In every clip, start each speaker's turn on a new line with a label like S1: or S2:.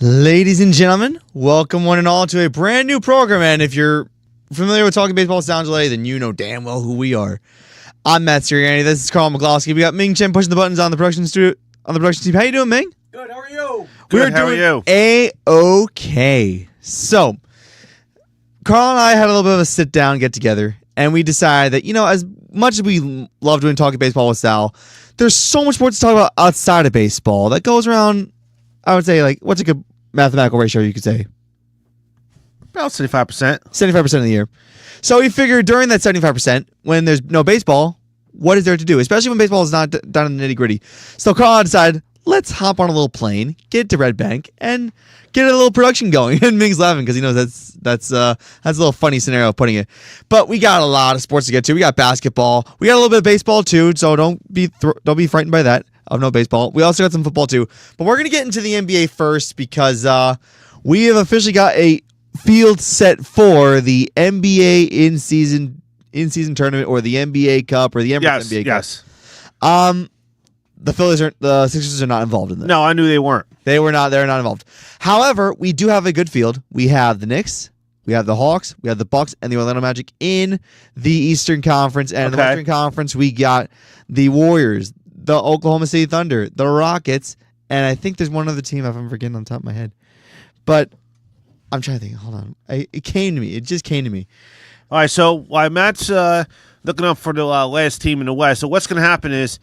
S1: Ladies and gentlemen, welcome one and all to a brand new program. And if you're familiar with Talking Baseball with Sound Delay, then you know damn well who we are. I'm Matt Siriani. This is Carl Maglowski. We got Ming Chen pushing the buttons on the production studio, on the production team. How you doing, Ming?
S2: Good. How are you?
S1: We're doing A-OK. So, Carl and I had a little bit of a sit down, get together, and we decided that, as much as we love doing Talking Baseball with Sal, there's so much more to talk about outside of baseball that goes around. I would say, what's a good mathematical ratio you could say?
S2: About 75%.
S1: 75% of the year. So we figured during that 75%, when there's no baseball, what is there to do? Especially when baseball is not done in the nitty-gritty. So Carl decided, let's hop on a little plane, get to Red Bank, and get a little production going. And Ming's laughing because he knows that's a little funny scenario of putting it. But we got a lot of sports to get to. We got basketball. We got a little bit of baseball too, so don't be frightened by that. Of no baseball. We also got some football too. But we're going to get into the NBA first because we have officially got a field set for the NBA in-season tournament or the NBA Cup or the NBA Cup.
S2: Yes.
S1: The Sixers are not involved in this.
S2: No, I knew they weren't.
S1: They're not involved. However, we do have a good field. We have the Knicks, we have the Hawks, we have the Bucks, and the Orlando Magic in the Eastern Conference. And in the Western Conference, we got the Warriors, the Oklahoma City Thunder, the Rockets, and I think there's one other team if I'm forgetting on top of my head. But I'm trying to think. Hold on. It came to me. It just came to me.
S2: All right, so while Matt's looking up for the last team in the West, so what's going to happen is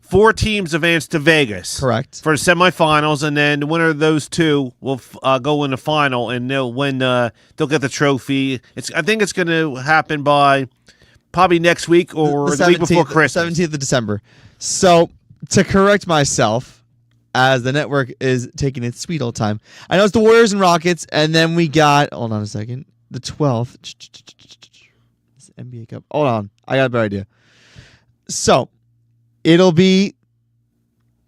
S2: 4 teams advance to Vegas.
S1: Correct.
S2: For the semifinals, and then the winner of those 2 will go in the final, and they'll win. They'll get the trophy. I think it's going to happen by probably next week or the week before Christmas.
S1: 17th of December. So, to correct myself, as the network is taking its sweet old time, I know it's the Warriors and Rockets, and then we got, hold on a second, the 12th. This NBA Cup. Hold on. I got a better idea. So, it'll be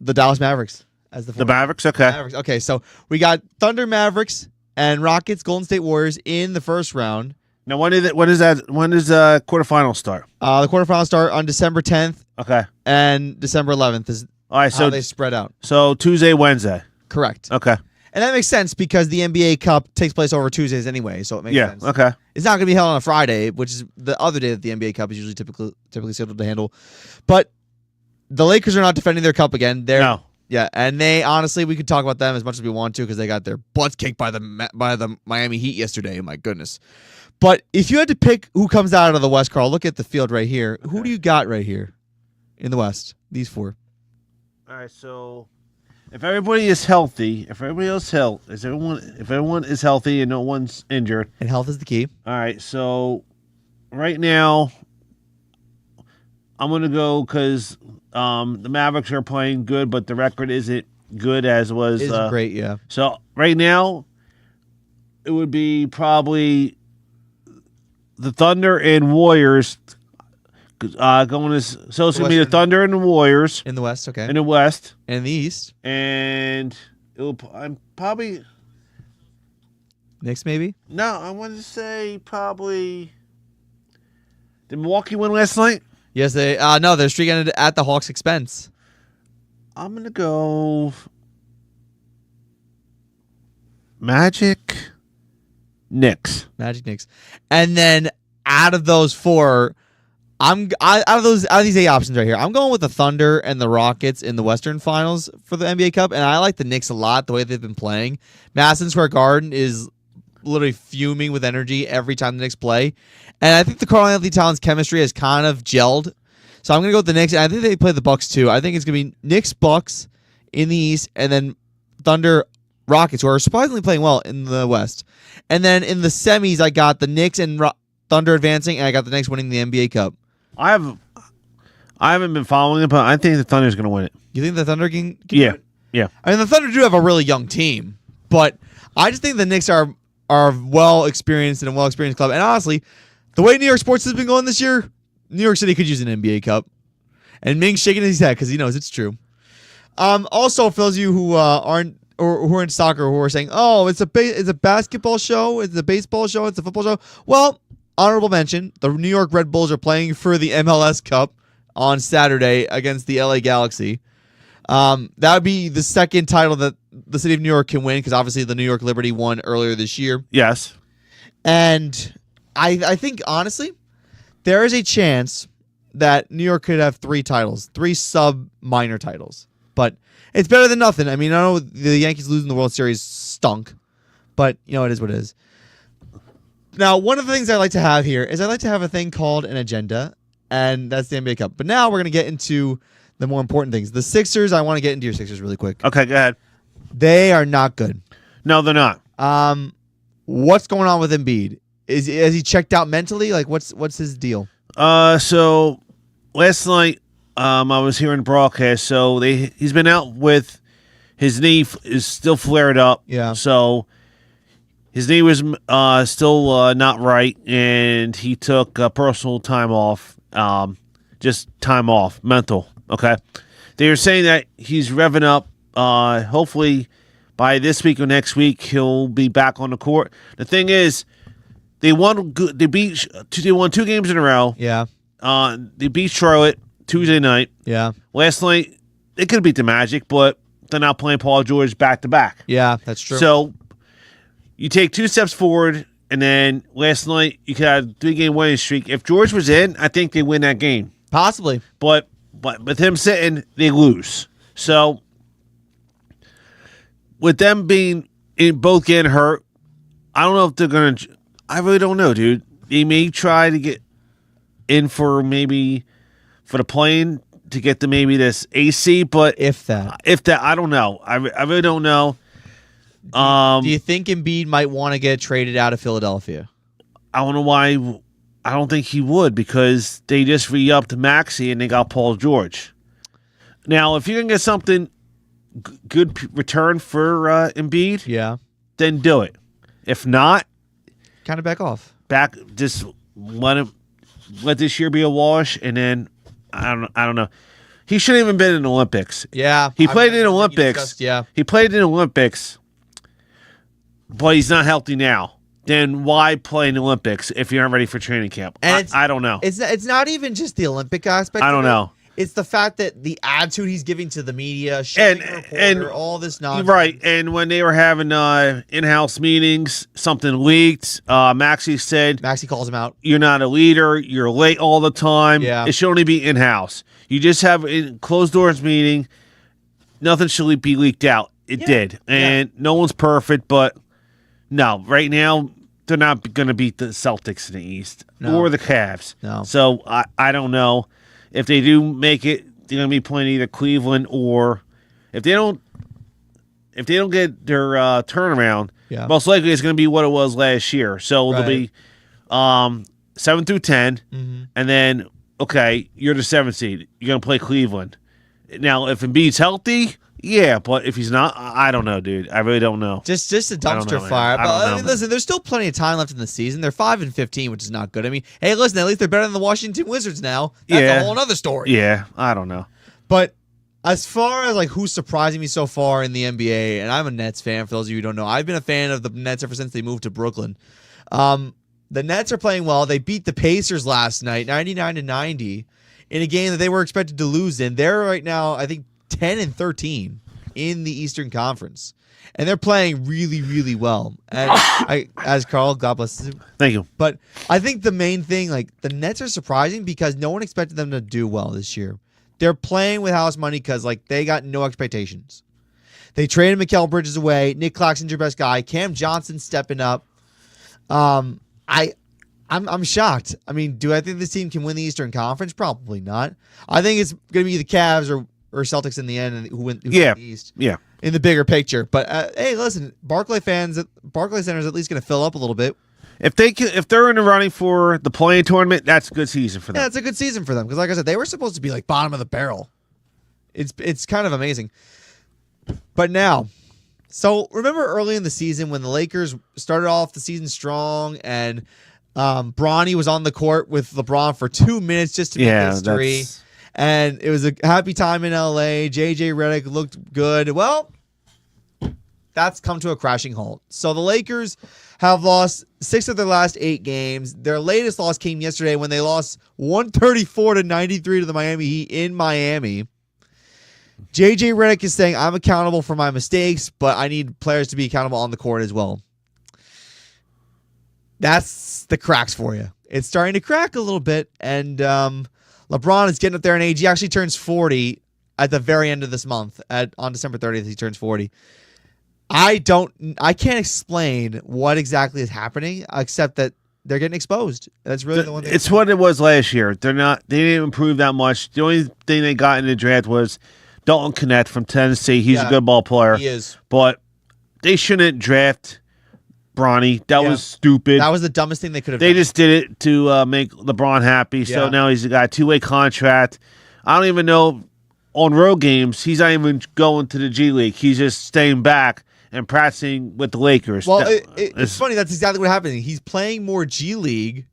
S1: the Dallas Mavericks as the
S2: Mavericks, okay.
S1: Mavericks. Okay, so we got Thunder, Mavericks, and Rockets, Golden State Warriors in the first round.
S2: Now, when does quarterfinals start?
S1: The quarterfinals start on December 10th.
S2: Okay.
S1: And December 11th is
S2: all right,
S1: how they spread out.
S2: So Tuesday, Wednesday.
S1: Correct.
S2: Okay.
S1: And that makes sense because the NBA Cup takes place over Tuesdays anyway, so it makes sense.
S2: Yeah, okay.
S1: It's not going to be held on a Friday, which is the other day that the NBA Cup is usually typically scheduled to handle. But the Lakers are not defending their cup again.
S2: No.
S1: Yeah, and they honestly, we could talk about them as much as we want to because they got their butts kicked by the Miami Heat yesterday. My goodness. But if you had to pick who comes out of the West, Carl, look at the field right here. Okay. Who do you got right here in the West? These 4.
S2: All right, so if everybody is healthy, if everyone is healthy and no one's injured,
S1: and health is the key.
S2: All right, so right now I'm gonna go because the Mavericks are playing good, but the record isn't good as was.
S1: Isn't great, yeah.
S2: So right now it would be probably the Thunder and Warriors. So it's going to be the Thunder and the Warriors.
S1: In the West, okay.
S2: In the West.
S1: And in the East.
S2: And I'm probably...
S1: Knicks, maybe?
S2: No, I want to say probably... Did Milwaukee win last night?
S1: Yes, they... no, their streak ended at the Hawks' expense.
S2: I'm going to go... Magic... Knicks.
S1: Magic, Knicks. And then out of those 4... out of these 8 options right here, I'm going with the Thunder and the Rockets in the Western Finals for the NBA Cup, and I like the Knicks a lot, the way they've been playing. Madison Square Garden is literally fuming with energy every time the Knicks play, and I think the Karl-Anthony Towns chemistry has kind of gelled, so I'm going to go with the Knicks, and I think they play the Bucks too. I think it's going to be Knicks, Bucks in the East, and then Thunder, Rockets, who are surprisingly playing well in the West. And then in the semis, I got the Knicks and Thunder advancing, and I got the Knicks winning the NBA Cup.
S2: I haven't been following it, but I think the Thunder's going to win it.
S1: You think the Thunder can
S2: yeah.
S1: do it?
S2: Yeah.
S1: I mean, the Thunder do have a really young team, but I just think the Knicks are well experienced and a well experienced club. And honestly, the way New York sports has been going this year, New York City could use an NBA Cup. And Ming's shaking his head because he knows it's true. Also, for those of you who aren't or who are in soccer who are saying, "Oh, it's a basketball show, it's a baseball show, it's a football show," well. Honorable mention, the New York Red Bulls are playing for the MLS Cup on Saturday against the LA Galaxy. That would be the second title that the city of New York can win because obviously the New York Liberty won earlier this year.
S2: Yes.
S1: And I think, honestly, there is a chance that New York could have 3 titles, 3 sub-minor titles. But it's better than nothing. I mean, I know the Yankees losing the World Series stunk, but, it is what it is. Now, one of the things I like to have here is I like to have a thing called an agenda, and that's the NBA Cup. But now we're going to get into the more important things. The Sixers, I want to get into your Sixers really quick.
S2: Okay, go ahead.
S1: They are not good.
S2: No, they're not.
S1: What's going on with Embiid? Has he checked out mentally? Like, what's his deal?
S2: So last night, I was hearing the broadcast. So he's been out with his knee is still flared up.
S1: Yeah.
S2: So his knee was still not right, and he took personal time off. Just time off, mental. Okay. They were saying that he's revving up. Hopefully, by this week or next week, he'll be back on the court. The thing is, they won 2 games in a row.
S1: Yeah.
S2: They beat Charlotte Tuesday night.
S1: Yeah.
S2: Last night, they could have beat the Magic, but they're not playing Paul George back-to-back.
S1: Yeah, that's true.
S2: So, you take 2 steps forward, and then last night, you could have a 3-game winning streak. If George was in, I think they win that game.
S1: Possibly.
S2: But with him sitting, they lose. So, with them being both getting hurt, I don't know if they're going to... I really don't know, dude. They may try to get in for the plane to get to maybe this AC, but... If that, I don't know. I really don't know.
S1: Do you think Embiid might want to get traded out of Philadelphia?
S2: I don't know why... I don't think he would because they just re-upped Maxey and they got Paul George. Now, if you can get something good return for Embiid,
S1: yeah,
S2: then do it. If not,
S1: kind of back off.
S2: Just let this year be a wash, and then I don't know. He shouldn't even been in the Olympics.
S1: Yeah,
S2: he played in the Olympics. He played in the Olympics, but he's not healthy now. Then why play in the Olympics if you're not ready for training camp? And I don't know.
S1: It's not even just the Olympic aspect.
S2: I don't know.
S1: It's the fact that the attitude he's giving to the media, and all this nonsense.
S2: Right, and when they were having in-house meetings, something leaked. Maxey
S1: calls him out.
S2: You're not a leader. You're late all the time.
S1: Yeah.
S2: It should only be in-house. You just have a closed-doors meeting. Nothing should be leaked out. It did. And no one's perfect, but... No, right now, they're not going to beat the Celtics in the East or the Cavs.
S1: No.
S2: So, I don't know. If they do make it, they're going to be playing either Cleveland or if they don't get their turnaround, most likely it's going to be what it was last year. So, it'll be 7 through 10, and then, okay, you're the 7th seed. You're going to play Cleveland. Now, if Embiid's healthy... Yeah, but if he's not, I don't know, dude. I really don't know.
S1: Just a dumpster fire. But I mean, listen, there's still plenty of time left in the season. They're 5-15, which is not good. I mean, hey, listen, at least they're better than the Washington Wizards now. That's a whole other story.
S2: Yeah, I don't know.
S1: But as far as like who's surprising me so far in the NBA, and I'm a Nets fan. For those of you who don't know, I've been a fan of the Nets ever since they moved to Brooklyn. The Nets are playing well. They beat the Pacers last night, 99-90, in a game that they were expected to lose in. They're right now, I think, 10-13 in the Eastern Conference, and they're playing really, really well. And as Carl, God bless you.
S2: Thank you.
S1: But I think the main thing, like the Nets are surprising because no one expected them to do well this year. They're playing with house money because like they got no expectations. They traded Mikal Bridges away. Nick Claxton's your best guy. Cam Johnson stepping up. I'm shocked. I mean, do I think this team can win the Eastern Conference? Probably not. I think it's going to be the Cavs or Celtics in the end, who win the East.
S2: Yeah.
S1: In the bigger picture, but hey, listen, Barclays Center is at least going to fill up a little bit.
S2: If they're in the running for the play-in tournament, that's a good season for them.
S1: Yeah, it's a good season for them because, like I said, they were supposed to be like bottom of the barrel. It's kind of amazing. But now, so remember early in the season when the Lakers started off the season strong and Bronny was on the court with LeBron for 2 minutes just to make history. And it was a happy time in LA. JJ Redick looked good. Well, that's come to a crashing halt. So the Lakers have lost 6 of their last 8 games. Their latest loss came yesterday when they lost 134-93 to the Miami Heat in Miami. JJ Redick is saying, I'm accountable for my mistakes, but I need players to be accountable on the court as well. That's the cracks for you. It's starting to crack a little bit, and LeBron is getting up there in age. He actually turns 40 at the very end of this month. On December 30th, he turns 40. I can't explain what exactly is happening, except that they're getting exposed. That's really the one thing.
S2: It's what it was last year. They didn't improve that much. The only thing they got in the draft was Dalton Knecht from Tennessee. He's a good ball player.
S1: He is.
S2: But they shouldn't draft Bronny. That was stupid.
S1: That was the dumbest thing they could have
S2: done. They
S1: done.
S2: just did it to make LeBron happy. So now he's got a 2-way contract. I don't even know, on road games, he's not even going to the G League. He's just staying back and practicing with the Lakers.
S1: Well, it's funny. That's exactly what happened. He's playing more G League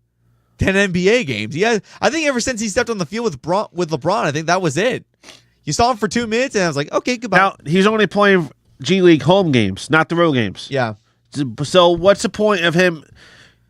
S1: than NBA games. I think ever since he stepped on the field with LeBron, I think that was it. You saw him for 2 minutes, and I was like, okay, goodbye.
S2: Now, he's only playing G League home games, not the road games.
S1: Yeah.
S2: So what's the point of him?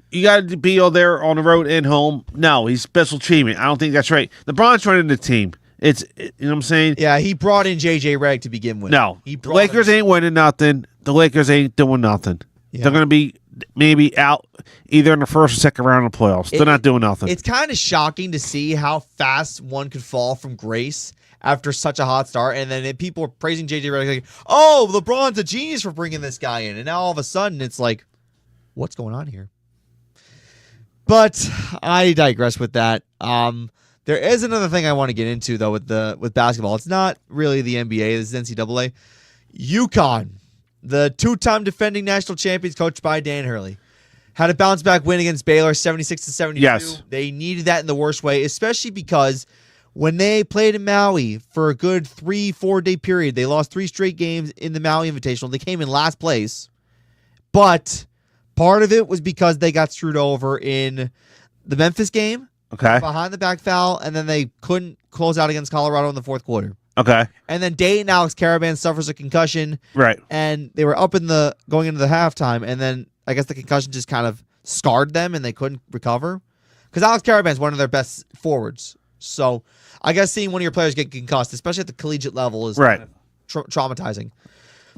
S2: You got to be all there on the road and home. No, he's special treatment. I don't think that's right. LeBron's running the team. You know what I'm saying?
S1: Yeah, he brought in JJ Redick to begin with.
S2: No, the Lakers ain't winning nothing. The Lakers ain't doing nothing. Yeah. They're going to be maybe out either in the first or second round of the playoffs. They're not doing nothing.
S1: It's kind of shocking to see how fast one could fall from grace after such a hot start, and then people are praising JJ Redick like, oh, LeBron's a genius for bringing this guy in, and now all of a sudden it's like, what's going on here? But I digress with that. There is another thing I want to get into though with basketball. It's not really the NBA. This is NCAA. UConn, the 2-time defending national champions, coached by Dan Hurley, had a bounce back win against Baylor, 76-72.
S2: Yes.
S1: They needed that in the worst way, especially because when they played in Maui for a good 3-4 day period, they lost 3 straight games in the Maui Invitational. They came in last place, but part of it was because they got screwed over in the Memphis game.
S2: Okay.
S1: Behind the back foul, and then they couldn't close out against Colorado in the fourth quarter.
S2: Okay.
S1: And then Dayton Alex Caravan suffers a concussion.
S2: Right.
S1: And they were up going into the halftime, and then I guess the concussion just kind of scarred them and they couldn't recover. Because Alex Caravan is one of their best forwards. So I guess seeing one of your players get concussed, especially at the collegiate level, is kind of traumatizing.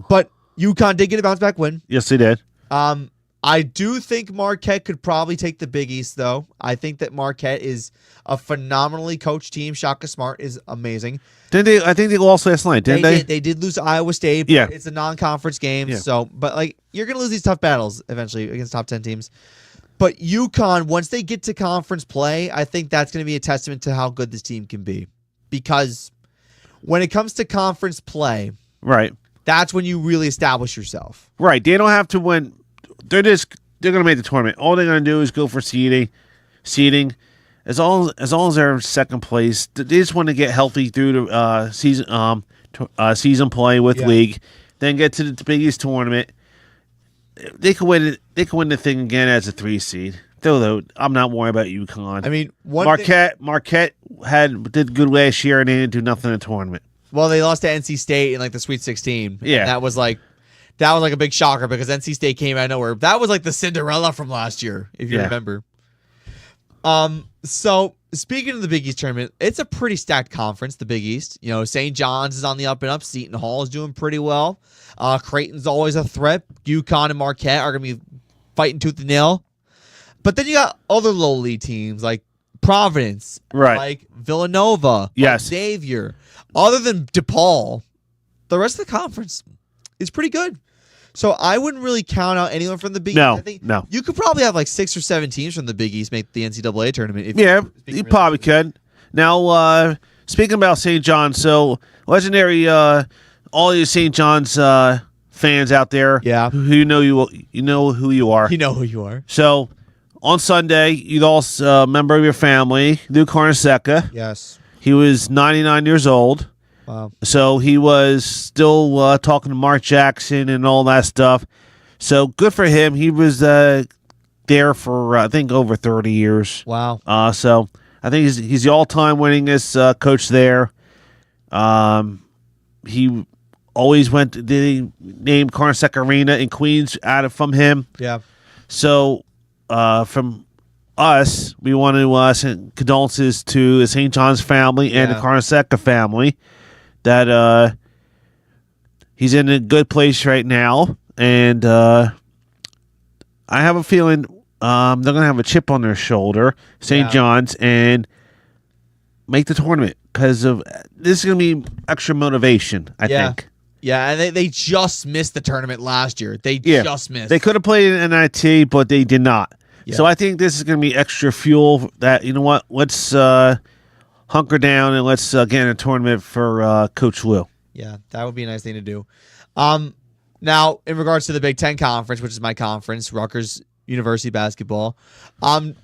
S1: But UConn did get a bounce back win.
S2: Yes, they did.
S1: I do think Marquette could probably take the Big East, though. I think that Marquette is a phenomenally coached team. Shaka Smart is amazing.
S2: Didn't they? I think they lost last night, didn't they?
S1: They did lose to Iowa State.
S2: Yeah.
S1: It's a non-conference game.
S2: Yeah.
S1: So, but you're going to lose these tough battles eventually against top 10 teams. But UConn, once they get to conference play, I think that's going to be a testament to how good this team can be. Because when it comes to conference play,
S2: right,
S1: that's when you really establish yourself.
S2: Right. They don't have to win. They're going to make the tournament. All they're going to do is go for seeding. As long as they're in second place, they just want to get healthy through the season play with league, then get to the Big East tournament. They could win it. They could win the thing again as a 3 seed. Though I'm not worried about UConn.
S1: I mean,
S2: Marquette did good last year and they didn't do nothing in the tournament.
S1: Well, they lost to NC State in the Sweet 16.
S2: Yeah,
S1: and that was a big shocker because NC State came out of nowhere. That was like the Cinderella from last year, if you remember. So speaking of the Big East tournament, it's a pretty stacked conference, the Big East. You know, St. John's is on the up and up. Seton Hall is doing pretty well. Creighton's always a threat. UConn and Marquette are going to be fighting tooth and nail. But then you got other low league teams like Providence, like Villanova, like Xavier. Other than DePaul, the rest of the conference is pretty good. So I wouldn't really count out anyone from the Big East. I think you could probably have 6 or 7 teams from the Big East make the NCAA tournament.
S2: You probably could. Now, speaking about St. John's, so legendary, all you St. John's fans out there, who know you know who you are.
S1: You know who you are.
S2: So on Sunday, you lost a member of your family, Lou Carnesecca.
S1: Yes, he
S2: was 99 years old.
S1: Wow.
S2: So he was still talking to Mark Jackson and all that stuff. So good for him. He was there for, I think, over 30 years.
S1: Wow.
S2: So I think he's the all-time winningest coach there. He always they named Carnesecca Arena in Queens from him.
S1: Yeah.
S2: So from us, we want to send condolences to the St. John's family and the Carnesecca family. that he's in a good place right now, and I have a feeling they're going to have a chip on their shoulder, St. John's, and make the tournament because of this is going to be extra motivation, I think.
S1: Yeah, and they just missed the tournament last year. They just missed.
S2: They could have played in NIT, but they did not. Yeah. So I think this is going to be extra fuel that, you know what, let's hunker down and let's get in a tournament for Coach Lou. Yeah,
S1: that would be a nice thing to do. Now, in regards to the Big Ten Conference, which is my conference, Rutgers University basketball, I don't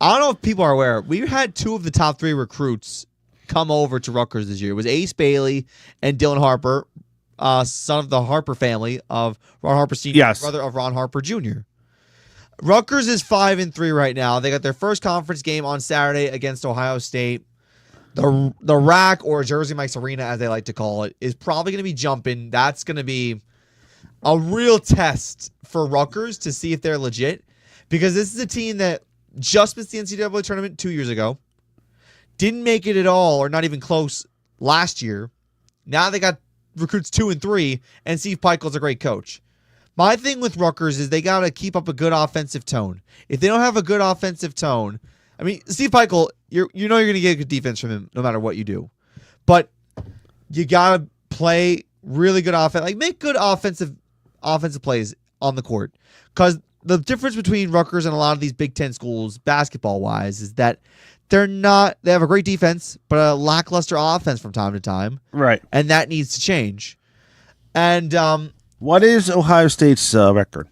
S1: know if people are aware, we had 2 of the top 3 recruits come over to Rutgers this year. It was Ace Bailey and Dylan Harper, son of the Harper family of Ron Harper Sr., brother of Ron Harper Jr. Rutgers is 5-3 right now. They got their first conference game on Saturday against Ohio State. The rack, or Jersey Mike's Arena, as they like to call it, is probably going to be jumping. That's going to be a real test for Rutgers to see if they're legit, because this is a team that just missed the NCAA tournament 2 years ago, didn't make it at all, or not even close, last year. Now they got recruits 2 and 3, and Steve Peichel's a great coach. My thing with Rutgers is they got to keep up a good offensive tone. If they don't have a good offensive tone, I mean, Steve Peichel, you know you're going to get good defense from him no matter what you do. But you got to play really good offense, like make good offensive plays on the court. Because the difference between Rutgers and a lot of these Big Ten schools, basketball-wise, is that they have a great defense, but a lackluster offense from time to time.
S2: Right.
S1: And that needs to change. And
S2: what is Ohio State's record?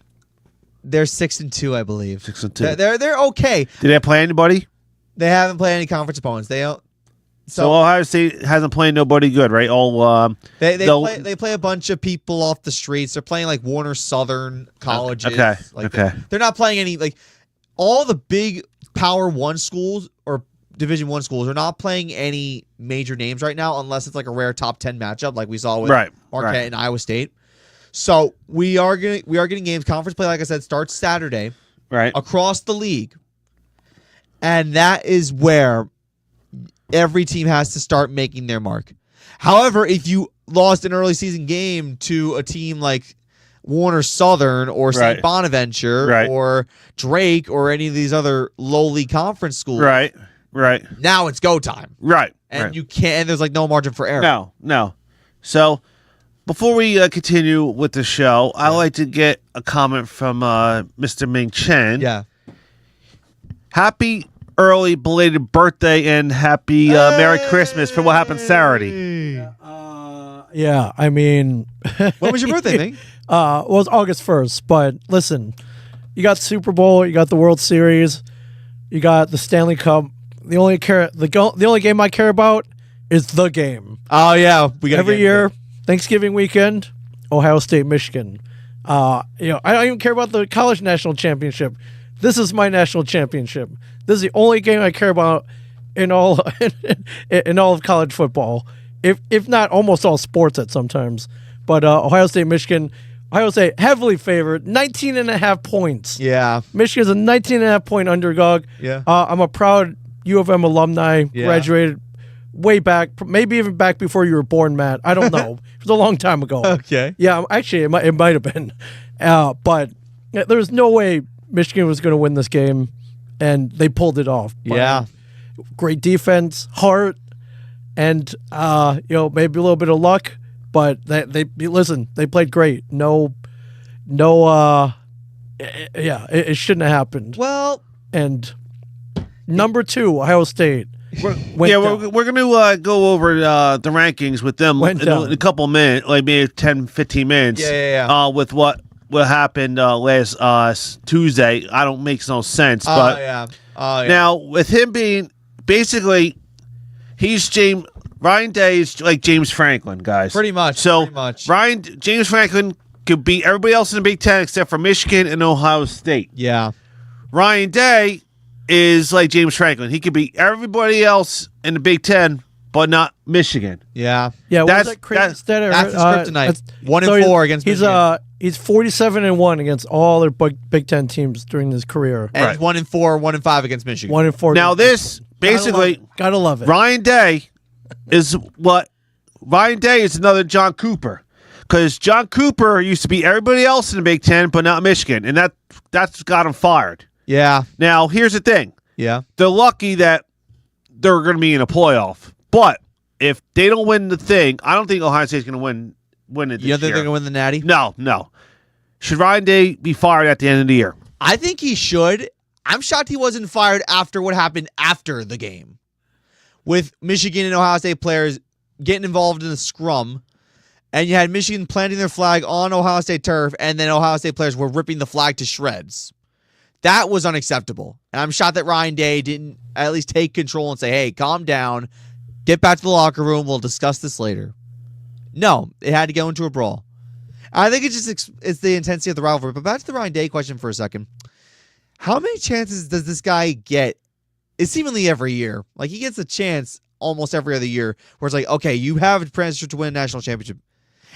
S1: They're 6-2, I believe.
S2: 6-2.
S1: They're okay.
S2: Did they play anybody?
S1: They haven't played any conference opponents. They don't.
S2: So Ohio State hasn't played nobody good, right? All
S1: they play a bunch of people off the streets. They're playing like Warner Southern colleges.
S2: Okay.
S1: They're not playing any, like, all the big Power 1 schools or Division 1 schools are not playing any major names right now, unless it's like a rare top 10 matchup like we saw with Marquette and Iowa State. So we are getting games. Conference play, like I said, starts Saturday, across the league, and that is where every team has to start making their mark. However, if you lost an early season game to a team like Warner Southern or St. Bonaventure or Drake or any of these other lowly conference schools, now it's go time, and you can't. And there's like no margin for error.
S2: No. So, before we continue with the show, I'd like to get a comment from Mr. Ming Chen.
S1: Yeah.
S3: Happy early belated birthday and happy Merry Christmas for what happened Saturday.
S4: Yeah, I mean...
S1: When was your birthday, Ming?
S4: Well, it was August 1st, but listen, you got Super Bowl, you got the World Series, you got the Stanley Cup. The only game I care about is the game.
S1: Oh, yeah.
S4: Every year... Thanksgiving weekend, Ohio State, Michigan. I don't even care about the college national championship. This is my national championship. This is the only game I care about in all of college football, if not almost all sports at sometimes. But Ohio State, Michigan. Ohio State heavily favored, 19.5 points.
S1: Yeah,
S4: Michigan's a 19.5 point underdog.
S1: Yeah,
S4: I'm a proud U of M alumni.
S1: Yeah.
S4: Graduated way back, maybe even back before you were born, Matt. I don't know. It was a long time ago.
S1: Okay.
S4: Yeah, actually, it might have been. But there was no way Michigan was going to win this game, and they pulled it off.
S1: Yeah.
S4: Great defense, heart, and maybe a little bit of luck. But they played great. It shouldn't have happened.
S1: Well,
S4: and number 2, Ohio State.
S2: We're going to go over the rankings with them in a couple minutes, like maybe 10, 15 minutes.
S1: Yeah.
S2: With what happened last Tuesday. I don't make no sense. But now, with him being basically, Ryan Day is like James Franklin, guys.
S1: Pretty much.
S2: James Franklin could beat everybody else in the Big Ten except for Michigan and Ohio State.
S1: Yeah.
S2: Ryan Day is like James Franklin. He could beat everybody else in the Big Ten, but not Michigan.
S1: Yeah.
S4: Yeah, that's crazy stat.
S1: That's the script tonight. 1-4 against Michigan.
S4: He's 47-1 against all their Big Ten teams during his career.
S1: And 1-4, 1-5 against Michigan.
S4: 1-4.
S2: Now this basically
S4: gotta love it.
S2: Ryan Day is what Ryan Day is another John Cooper. Because John Cooper used to be everybody else in the Big Ten, but not Michigan. And that's got him fired.
S1: Yeah.
S2: Now, here's the thing.
S1: Yeah.
S2: They're lucky that they're going to be in a playoff. But if they don't win the thing, I don't think Ohio State's going to win it this
S1: You don't think
S2: year.
S1: they're going to win the Natty?
S2: No. Should Ryan Day be fired at the end of the year?
S1: I think he should. I'm shocked he wasn't fired after what happened after the game. With Michigan and Ohio State players getting involved in a scrum, and you had Michigan planting their flag on Ohio State turf, and then Ohio State players were ripping the flag to shreds. That was unacceptable. And I'm shocked that Ryan Day didn't at least take control and say, hey, calm down, get back to the locker room, we'll discuss this later. No, it had to go into a brawl. I think it's the intensity of the rivalry. But back to the Ryan Day question for a second. How many chances does this guy get? It's seemingly every year. Like, he gets a chance almost every other year where it's like, okay, you have a chance to win a national championship.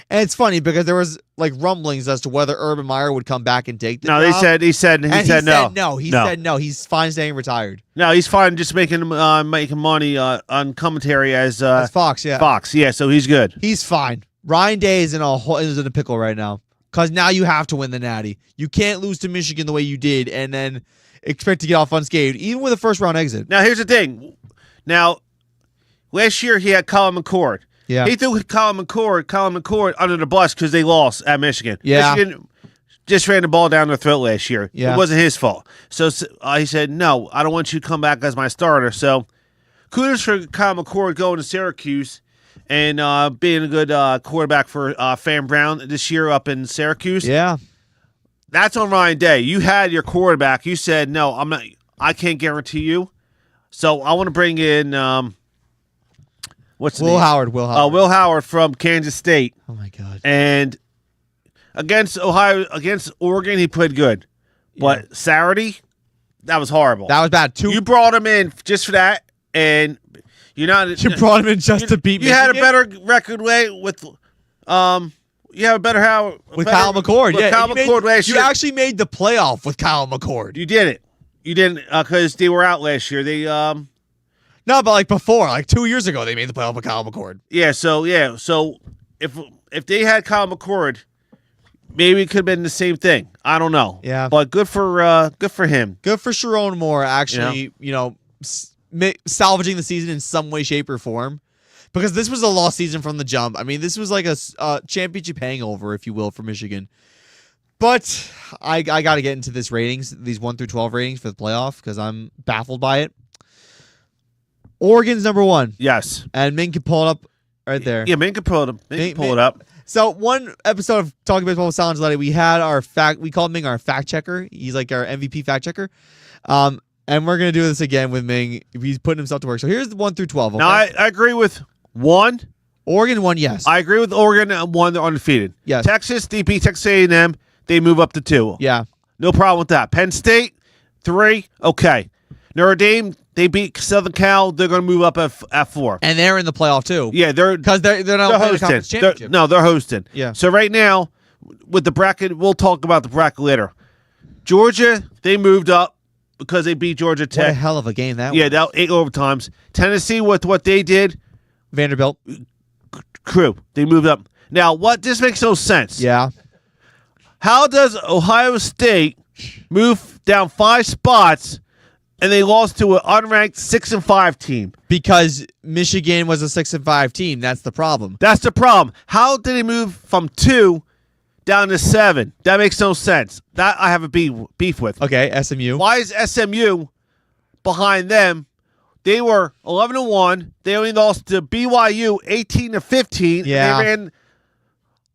S1: And it's funny because there was like rumblings as to whether Urban Meyer would come back and take the job.
S2: He said no.
S1: He said no. He's fine staying retired.
S2: No, he's fine just making money on commentary as
S1: Fox, yeah.
S2: Fox, yeah, so he's good.
S1: He's fine. Ryan Day is in a pickle right now because now you have to win the Natty. You can't lose to Michigan the way you did and then expect to get off unscathed, even with a first-round exit.
S2: Now, here's the thing. Now, last year he had Colin McCord.
S1: Yeah.
S2: He threw Colin McCord under the bus because they lost at Michigan.
S1: Yeah.
S2: Michigan just ran the ball down their throat last year.
S1: Yeah.
S2: It wasn't his fault. So he said, no, I don't want you to come back as my starter. So kudos for Colin McCord going to Syracuse and being a good quarterback for Fan Brown this year up in Syracuse.
S1: Yeah.
S2: That's on Ryan Day. You had your quarterback. You said, no, I'm not. I can't guarantee you. So I want to bring in what's the name?
S1: Will Howard.
S2: Will Howard from Kansas State.
S1: Oh my God.
S2: And against Oregon, he played good. But Saturday, that was horrible.
S1: That was bad.
S2: You brought him in just for that, and you're not.
S1: You brought him in just to beat
S2: You
S1: Michigan?
S2: had a better record with. You have a better
S1: with Kyle McCord.
S2: With Kyle McCord last year.
S1: You actually made the playoff with Kyle McCord.
S2: You did it. You didn't because they were out last year. They
S1: No, but like before, like 2 years ago, they made the playoff with Kyle McCord.
S2: So if they had Kyle McCord, maybe it could have been the same thing. I don't know.
S1: Yeah,
S2: but good for him.
S1: Good for Sharon Moore actually. Salvaging the season in some way, shape, or form. Because this was a lost season from the jump. I mean, this was like a championship hangover, if you will, for Michigan. But I got to get into this ratings, these 1 through 12 ratings for the playoff, because I'm baffled by it. Oregon's number 1.
S2: Yes.
S1: And Ming can pull it up right there.
S2: Yeah, Ming can pull it up.
S1: So one episode of Talking Baseball with Silence Lady, we had we called Ming our fact checker. He's like our MVP fact checker. And we're going to do this again with Ming. He's putting himself to work. So here's the 1 through 12. Okay?
S2: Now, I agree with 1.
S1: Oregon 1, yes.
S2: I agree with Oregon 1. They're undefeated.
S1: Yes.
S2: Texas, they beat Texas A&M. They move up to 2.
S1: Yeah.
S2: No problem with that. Penn State 3. Okay. Notre Dame, they beat Southern Cal. They're going to move up at 4.
S1: And they're in the playoff too.
S2: Yeah, they're
S1: not playing the conference
S2: hosting.
S1: championship.
S2: They're hosting.
S1: Yeah.
S2: So right now, with the bracket, we'll talk about the bracket later. Georgia, they moved up because they beat Georgia Tech.
S1: What a hell of a game that was.
S2: Yeah, that 8 overtimes. Tennessee, with what they did,
S1: Vanderbilt.
S2: crew. They moved up. Now, this makes no sense.
S1: Yeah.
S2: How does Ohio State move down 5 spots and they lost to an unranked 6-5 team?
S1: Because Michigan was a 6-5 team. That's the problem.
S2: That's the problem. How did they move from 2 down to 7? That makes no sense. That I have a beef with.
S1: Okay, SMU.
S2: Why is SMU behind them? They were 11-1. They only lost to BYU 18-15.
S1: Yeah.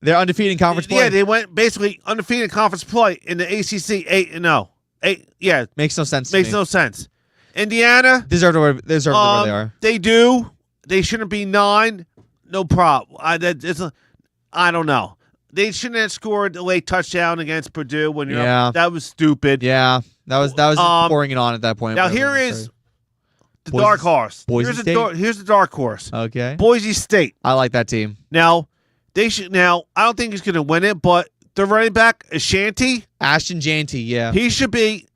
S1: They're undefeated in conference play.
S2: Yeah, they went basically undefeated in conference play in the ACC 8-0. Yeah.
S1: Makes no sense.
S2: Makes no sense. Indiana
S1: deserve where they are.
S2: They do. They shouldn't be 9. No problem. I don't know. They shouldn't have scored a late touchdown against Purdue when you're up. That was stupid.
S1: Yeah. That was pouring it on at that point.
S2: Now here is the dark horse. Here's the dark horse.
S1: Okay.
S2: Boise State.
S1: I like that team.
S2: Now I don't think he's going to win it, but the running back Ashton
S1: Jeanty, yeah.
S2: He should be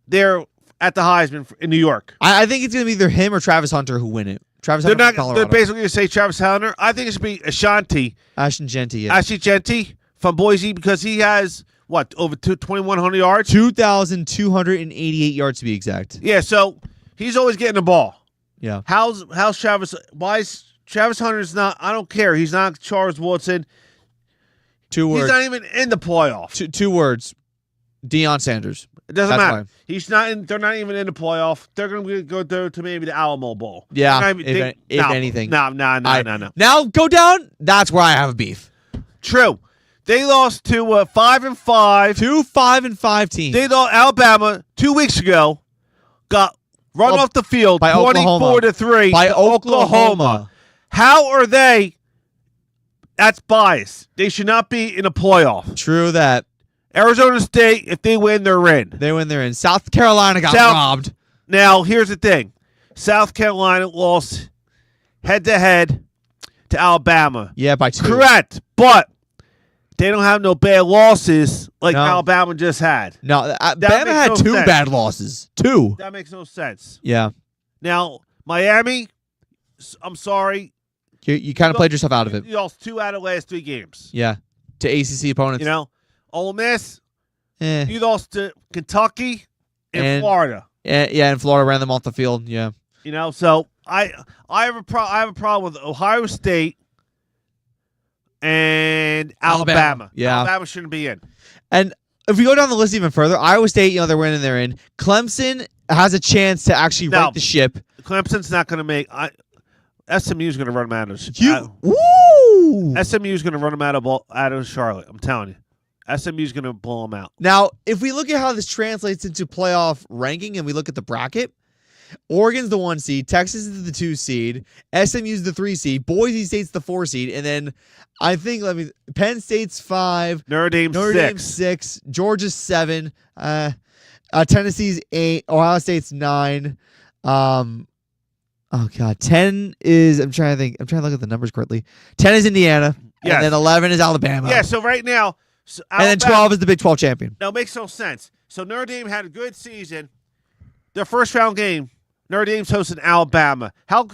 S2: there at the Heisman in New York.
S1: I think it's going to be either him or Travis Hunter who win it. Travis
S2: They're
S1: Hunter
S2: not.
S1: from Colorado.
S2: They're basically going to say Travis Hunter. I think it should be Ashanti.
S1: Ashton Genty, yeah.
S2: Ashley Genty from Boise because he has, over 2,100 yards?
S1: 2,288 yards to be exact.
S2: Yeah, so he's always getting the ball.
S1: Yeah.
S2: How's Travis? Why is Travis Hunter's not? I don't care. He's not Charles Woodson.
S1: 2 words.
S2: He's not even in the playoff.
S1: Two words. Deion Sanders.
S2: It doesn't
S1: That's
S2: matter.
S1: why.
S2: He's not. They're not even in the playoff. They're going to go to maybe the Alamo Bowl.
S1: Yeah,
S2: They're not even-
S1: if anything.
S2: No.
S1: Now go down. That's where I have a beef.
S2: True. They lost to 5-5.
S1: 2 5-5 teams.
S2: They lost Alabama 2 weeks ago. Got run off the field
S1: by
S2: 24-3
S1: by
S2: to
S1: Oklahoma.
S2: How are they? That's bias. They should not be in a playoff.
S1: True that.
S2: Arizona State, if they win, they're in.
S1: They win. They're in. South Carolina got robbed.
S2: Now, here's the thing. South Carolina lost head-to-head to Alabama.
S1: Yeah, by 2.
S2: Correct, but they don't have no bad losses like
S1: No.
S2: Alabama just had.
S1: No, Bama
S2: makes
S1: had
S2: no
S1: 2
S2: sense.
S1: bad losses. 2.
S2: That makes no sense.
S1: Yeah.
S2: Now, Miami, I'm sorry.
S1: You kind of played yourself out of it.
S2: You lost 2 out of the last 3 games.
S1: Yeah. To ACC opponents.
S2: You know, Ole Miss,
S1: Eh.
S2: you lost to Kentucky and Florida.
S1: Yeah, and Florida ran them off the field. Yeah.
S2: You know, so I have a problem with Ohio State and Alabama.
S1: Yeah.
S2: Alabama shouldn't be in.
S1: And if we go down the list even further, Iowa State, they're winning, they're in. Clemson has a chance to actually right the ship.
S2: Clemson's not going to make. SMU's going to run them out of.
S1: Woo!
S2: SMU's going to run them out of Charlotte. I'm telling you, SMU's going to blow them out.
S1: Now, if we look at how this translates into playoff ranking, and we look at the bracket, Oregon's the 1 seed, Texas is the 2 seed, SMU's the 3 seed, Boise State's the 4 seed, and then I think Penn State's 5,
S2: Notre Dame's
S1: 6, Georgia's 7, Tennessee's 8, Ohio State's 9. Oh God, 10 is. I'm trying to look at the numbers correctly. 10 is Indiana,
S2: Yes.
S1: and then 11 is Alabama.
S2: Yeah. So right now,
S1: and then 12 is the Big 12 champion.
S2: No, it makes no sense. So Notre Dame had a good season. Their first round game, Notre Dame's hosting Alabama. How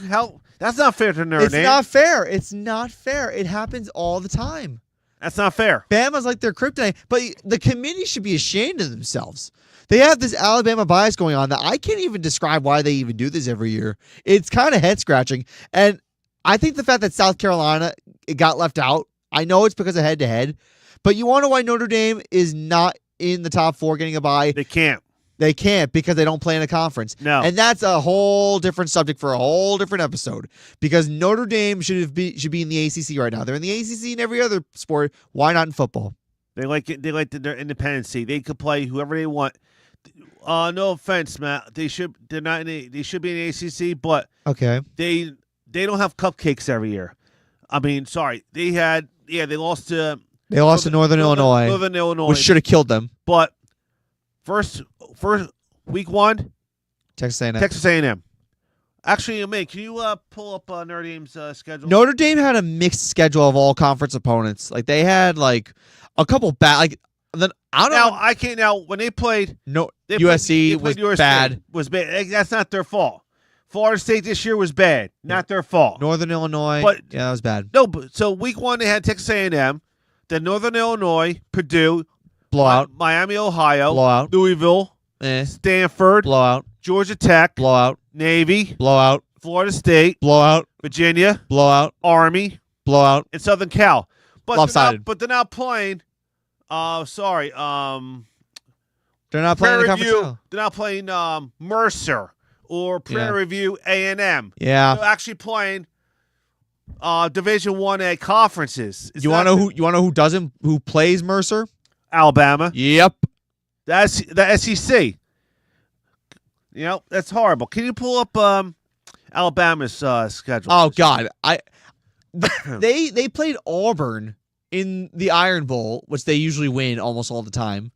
S2: that's not fair to Notre Dame.
S1: It's not fair. It's not fair. It happens all the time.
S2: That's not fair.
S1: Bama's like their kryptonite, but the committee should be ashamed of themselves. They have this Alabama bias going on that I can't even describe why they even do this every year. It's kind of head scratching. And I think the fact that South Carolina got left out, I know it's because of head to head, but you want to know why Notre Dame is not in the top 4 getting a bye?
S2: They can't.
S1: They can't because they don't play in a conference.
S2: No.
S1: And that's a whole different subject for a whole different episode. Because Notre Dame should be in the ACC right now. They're in the ACC in every other sport. Why not in football?
S2: They like it. They like their independency. They could play whoever they want. No offense, Matt. They should. They're not. They should be in the ACC, but
S1: Okay.
S2: they don't have cupcakes every year. I mean, sorry. They had. Yeah, they lost to.
S1: They lost to Northern Illinois,
S2: Northern Illinois,
S1: which should have killed them.
S2: But first week 1,
S1: Texas A&M.
S2: Texas A&M. Actually, May, can you pull up Notre Dame's schedule?
S1: Notre Dame had a mixed schedule of all conference opponents. Like they had like a couple bad. Like then I don't know.
S2: I can't. Now when they played,
S1: USC
S2: they played
S1: was bad.
S2: Was bad. That's not their fault. Florida State this year was bad. Not their fault.
S1: Northern Illinois.
S2: But-
S1: yeah, that was bad.
S2: No, but so week 1 they had Texas A&M, then Northern Illinois, Purdue,
S1: Blowout.
S2: Miami, Ohio,
S1: Blowout.
S2: Louisville, Stanford,
S1: Blowout.
S2: Georgia Tech,
S1: Blowout.
S2: Navy,
S1: Blowout.
S2: Florida State,
S1: Blowout.
S2: Virginia,
S1: Blowout.
S2: Army,
S1: Blowout.
S2: and Southern Cal. But
S1: Lopsided.
S2: they're not playing. Sorry.
S1: They're not playing
S2: Prairie
S1: the conference.
S2: View.
S1: now.
S2: They're not playing Mercer or Prairie View A&M.
S1: Yeah.
S2: They're actually playing Division 1A conferences. It's
S1: You
S2: not
S1: want to know who plays Mercer?
S2: Alabama.
S1: Yep.
S2: That's the SEC. You know, that's horrible. Can you pull up Alabama's schedule?
S1: Oh God, they played Auburn in the Iron Bowl, which they usually win almost all the time.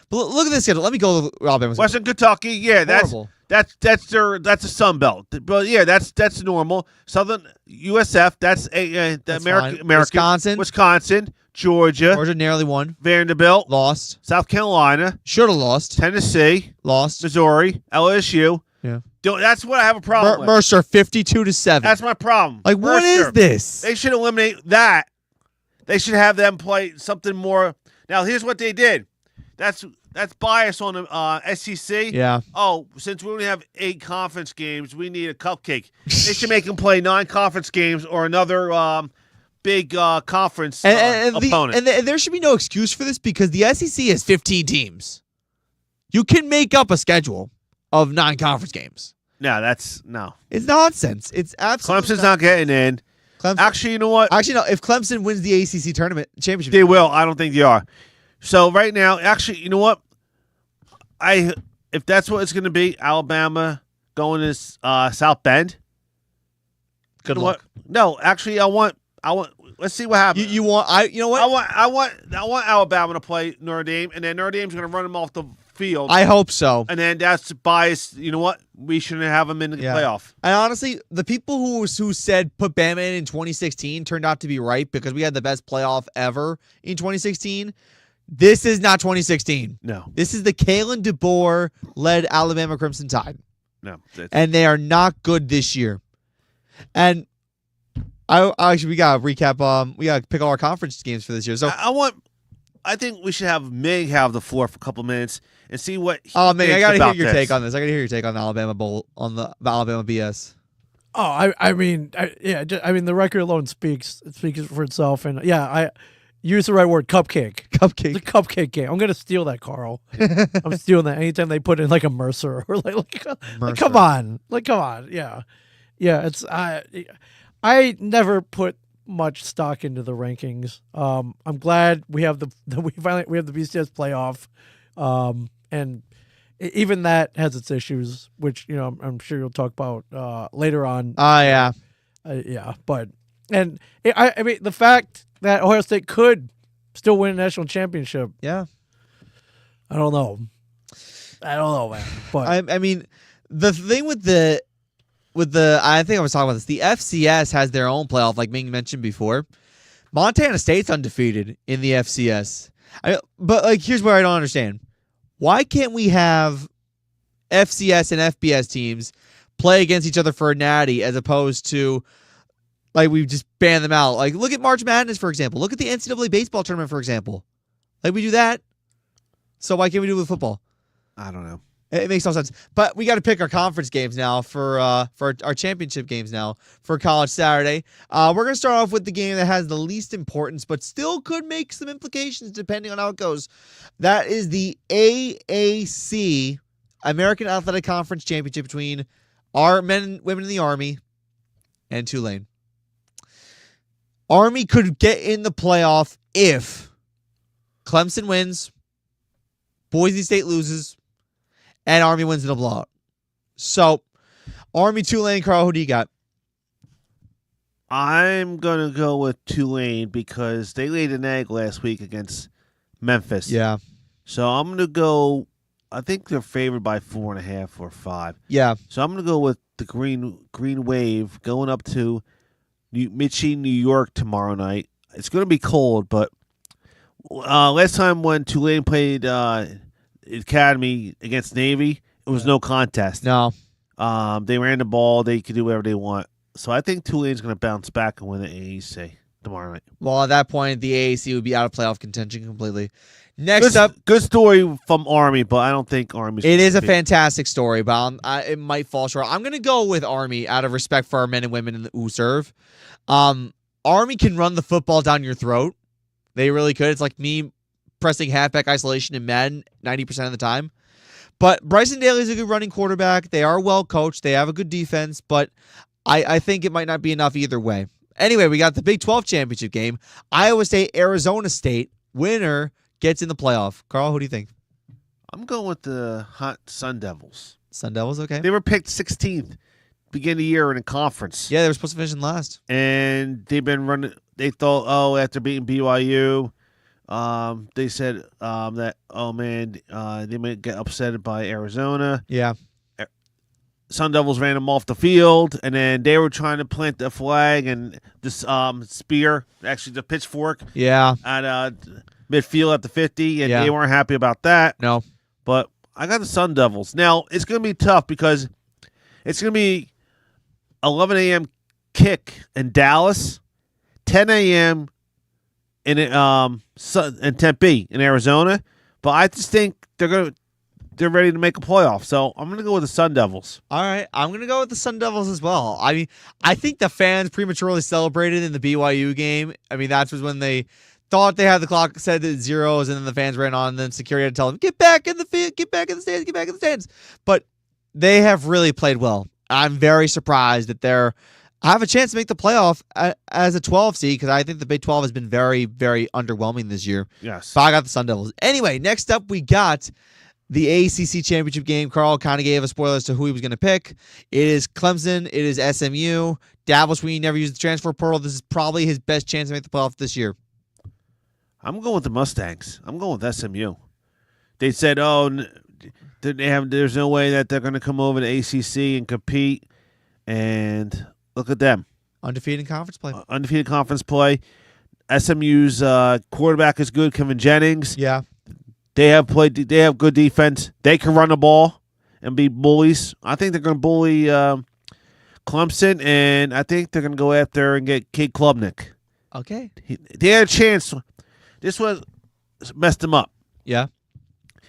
S1: But look at this schedule. Let me go to Alabama's.
S2: Western Kentucky. Yeah,
S1: Horrible.
S2: that's a Sun Belt. But yeah, that's normal. Southern USF. That's the
S1: That's
S2: American.
S1: fine. Wisconsin.
S2: Georgia.
S1: Georgia narrowly won.
S2: Vanderbilt.
S1: Lost.
S2: South Carolina.
S1: Should have lost.
S2: Tennessee.
S1: Lost.
S2: Missouri. LSU.
S1: Yeah.
S2: That's what I have a problem with.
S1: Mercer 52-7.
S2: That's my problem.
S1: Like, what is
S2: Mercer,
S1: this?
S2: They should eliminate that. They should have them play something more. Now, here's what they did. That's bias on the SEC.
S1: Yeah.
S2: Oh, since we only have 8 conference games, we need a cupcake. They should make them play 9 conference games or another big conference opponent.
S1: And there should be no excuse for this because the SEC has 15 teams. You can make up a schedule of 9 conference games.
S2: No,
S1: It's nonsense. It's absolutely
S2: Clemson's not getting in. Actually, you know what?
S1: Actually, no. If Clemson wins the ACC tournament championship,
S2: They will. I don't think they are. So right now, actually, you know what? If that's what it's going to be, Alabama going to South Bend.
S1: good
S2: You know
S1: luck.
S2: what? No, actually, I want. Let's see what happens.
S1: You want? You know what?
S2: I want Alabama to play Notre Dame, and then Notre Dame's going to run them off the field.
S1: I hope so.
S2: And then that's biased. You know what? We shouldn't have them in the playoff.
S1: And honestly, the people who said put Bama in 2016 turned out to be right because we had the best playoff ever in 2016. This is not 2016.
S2: No.
S1: This is the Kalen DeBoer-led Alabama Crimson Tide.
S2: No.
S1: And they are not good this year. And I actually we gotta recap. We gotta pick all our conference games for this year. So
S2: I think we should have Mig have the floor for a couple minutes and see what.
S1: man, I gotta hear your
S2: this.
S1: take on this. I gotta hear your take on the Alabama Bowl on the Alabama BS.
S4: Oh, I mean, the record alone speaks for itself, and yeah, I use the right word, cupcake.
S1: Cupcake.
S4: It's a cupcake game. I'm gonna steal that, Carl. I'm stealing that anytime they put in like a Mercer or like come on, yeah. It's I never put much stock into the rankings. I'm glad we have the BCS playoff, and even that has its issues, which I'm sure you'll talk about later on.
S1: Yeah.
S4: Yeah, but I mean the fact that Ohio State could still win a national championship.
S1: Yeah.
S4: I don't know, man. But
S1: I mean, the thing with the I think I was talking about this. The FCS has their own playoff, like Ming mentioned before. Montana State's undefeated in the FCS. But like, here's where I don't understand. Why can't we have FCS and FBS teams play against each other for a natty as opposed to like we just ban them out? Like, look at March Madness, for example. Look at the NCAA baseball tournament, for example. Like, we do that. So why can't we do it with football?
S2: I don't know.
S1: It makes no sense. But we got to pick our conference games now for our championship games now for College Saturday. We're going to start off with the game that has the least importance, but still could make some implications depending on how it goes. That is the AAC, American Athletic Conference Championship between our men and women in the Army and Tulane. Army could get in the playoff if Clemson wins, Boise State loses, and Army wins in a blowout. So, Army, Tulane, Carl, who do you got?
S2: I'm going to go with Tulane because they laid an egg last week against Memphis.
S1: Yeah.
S2: So, I'm going to go, I think they're favored by 4.5 or 5.
S1: Yeah.
S2: So, I'm going to go with the Green Wave going up to Mitchie, New York tomorrow night. It's going to be cold, but last time when Tulane played Academy against Navy, it was no contest.
S1: No.
S2: They ran the ball. They could do whatever they want. So I think Tulane's going to bounce back and win the AAC tomorrow night.
S1: Well, at that point, the AAC would be out of playoff contention completely. Next up,
S2: good story from Army, but I don't think Army's.
S1: It is a fantastic story, but it might fall short. I'm going to go with Army out of respect for our men and women who serve. Army can run the football down your throat. They really could. It's like me pressing halfback isolation in Madden 90% of the time. But Bryson Daly's a good running quarterback. They are well coached. They have a good defense, but I think it might not be enough either way. Anyway, we got the Big 12 championship game. Iowa State, Arizona State. Winner gets in the playoff. Carl, who do you think?
S2: I'm going with the hot Sun Devils.
S1: Sun Devils, okay.
S2: They were picked 16th beginning of the year in a conference.
S1: Yeah, they were supposed to finish in last.
S2: And they've been running. They thought, after beating BYU, they said that, they might get upset by Arizona.
S1: Yeah.
S2: Sun Devils ran them off the field, and then they were trying to plant the flag and this spear, actually the pitchfork,
S1: Yeah.
S2: at midfield at the 50, and
S1: Yeah.
S2: they weren't happy about that.
S1: No.
S2: But I got the Sun Devils. Now, it's going to be tough because It's going to be 11 a.m. kick in Dallas, 10 a.m. in Tempe in Arizona. But I just think they're ready to make a playoff. So I'm going to go with the Sun Devils.
S1: All right, I'm going to go with the Sun Devils as well. I mean, I think the fans prematurely celebrated in the BYU game. I mean, that was when they thought they had the clock set at zeros, and then the fans ran on, and then security had to tell them, get back in the field, get back in the stands, get back in the stands. But they have really played well. I'm very surprised that they're have a chance to make the playoff as a 12 seed, because I think the Big 12 has been very, very underwhelming this year.
S2: Yes.
S1: But I got the Sun Devils. Anyway, next up we got the ACC championship game. Carl kind of gave us spoilers to who he was going to pick. It is Clemson. It is SMU. Dabo Swinney never used the transfer portal. This is probably his best chance to make the playoff this year.
S2: I'm going with the Mustangs. I'm going with SMU. They said, there's no way that they're going to come over to ACC and compete. And look at them.
S1: Undefeated conference play.
S2: Undefeated conference play. SMU's quarterback is good, Kevin Jennings.
S1: Yeah.
S2: They have good defense. They can run the ball and be bullies. I think they're going to bully Clemson, and I think they're going to go after and get Kate Klubnik.
S1: Okay.
S2: They had a chance. This was messed them up.
S1: Yeah.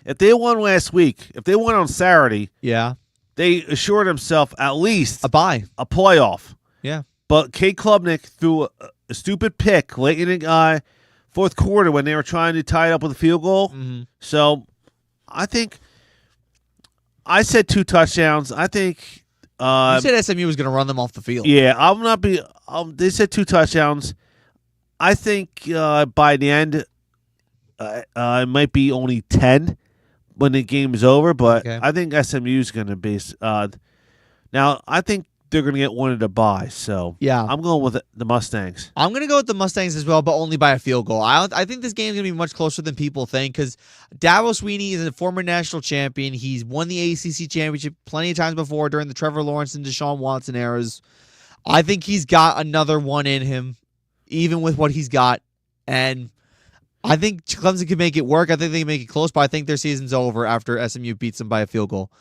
S2: If they won last week, if they won on Saturday,
S1: Yeah.
S2: they assured themselves at least
S1: A bye.
S2: a playoff.
S1: Yeah.
S2: But Kate Klubnik threw a stupid pick late in the fourth quarter when they were trying to tie it up with a field goal.
S1: Mm-hmm.
S2: So I think I said 2 touchdowns. I think
S1: You said SMU was going to run them off the field.
S2: yeah, I'm not be. They said 2 touchdowns. I think by the end, it might be only 10 when the game is over. But
S1: Okay.
S2: I think SMU is going to be. Now I think they're going to get one of the buys. So
S1: Yeah.
S2: I'm going with the Mustangs.
S1: I'm going to go with the Mustangs as well, but only by a field goal. I think this game is going to be much closer than people think, because Dabo Swinney is a former national champion. He's won the ACC championship plenty of times before during the Trevor Lawrence and Deshaun Watson eras. I think he's got another one in him, even with what he's got. And I think Clemson can make it work. I think they can make it close, but I think their season's over after SMU beats them by a field goal.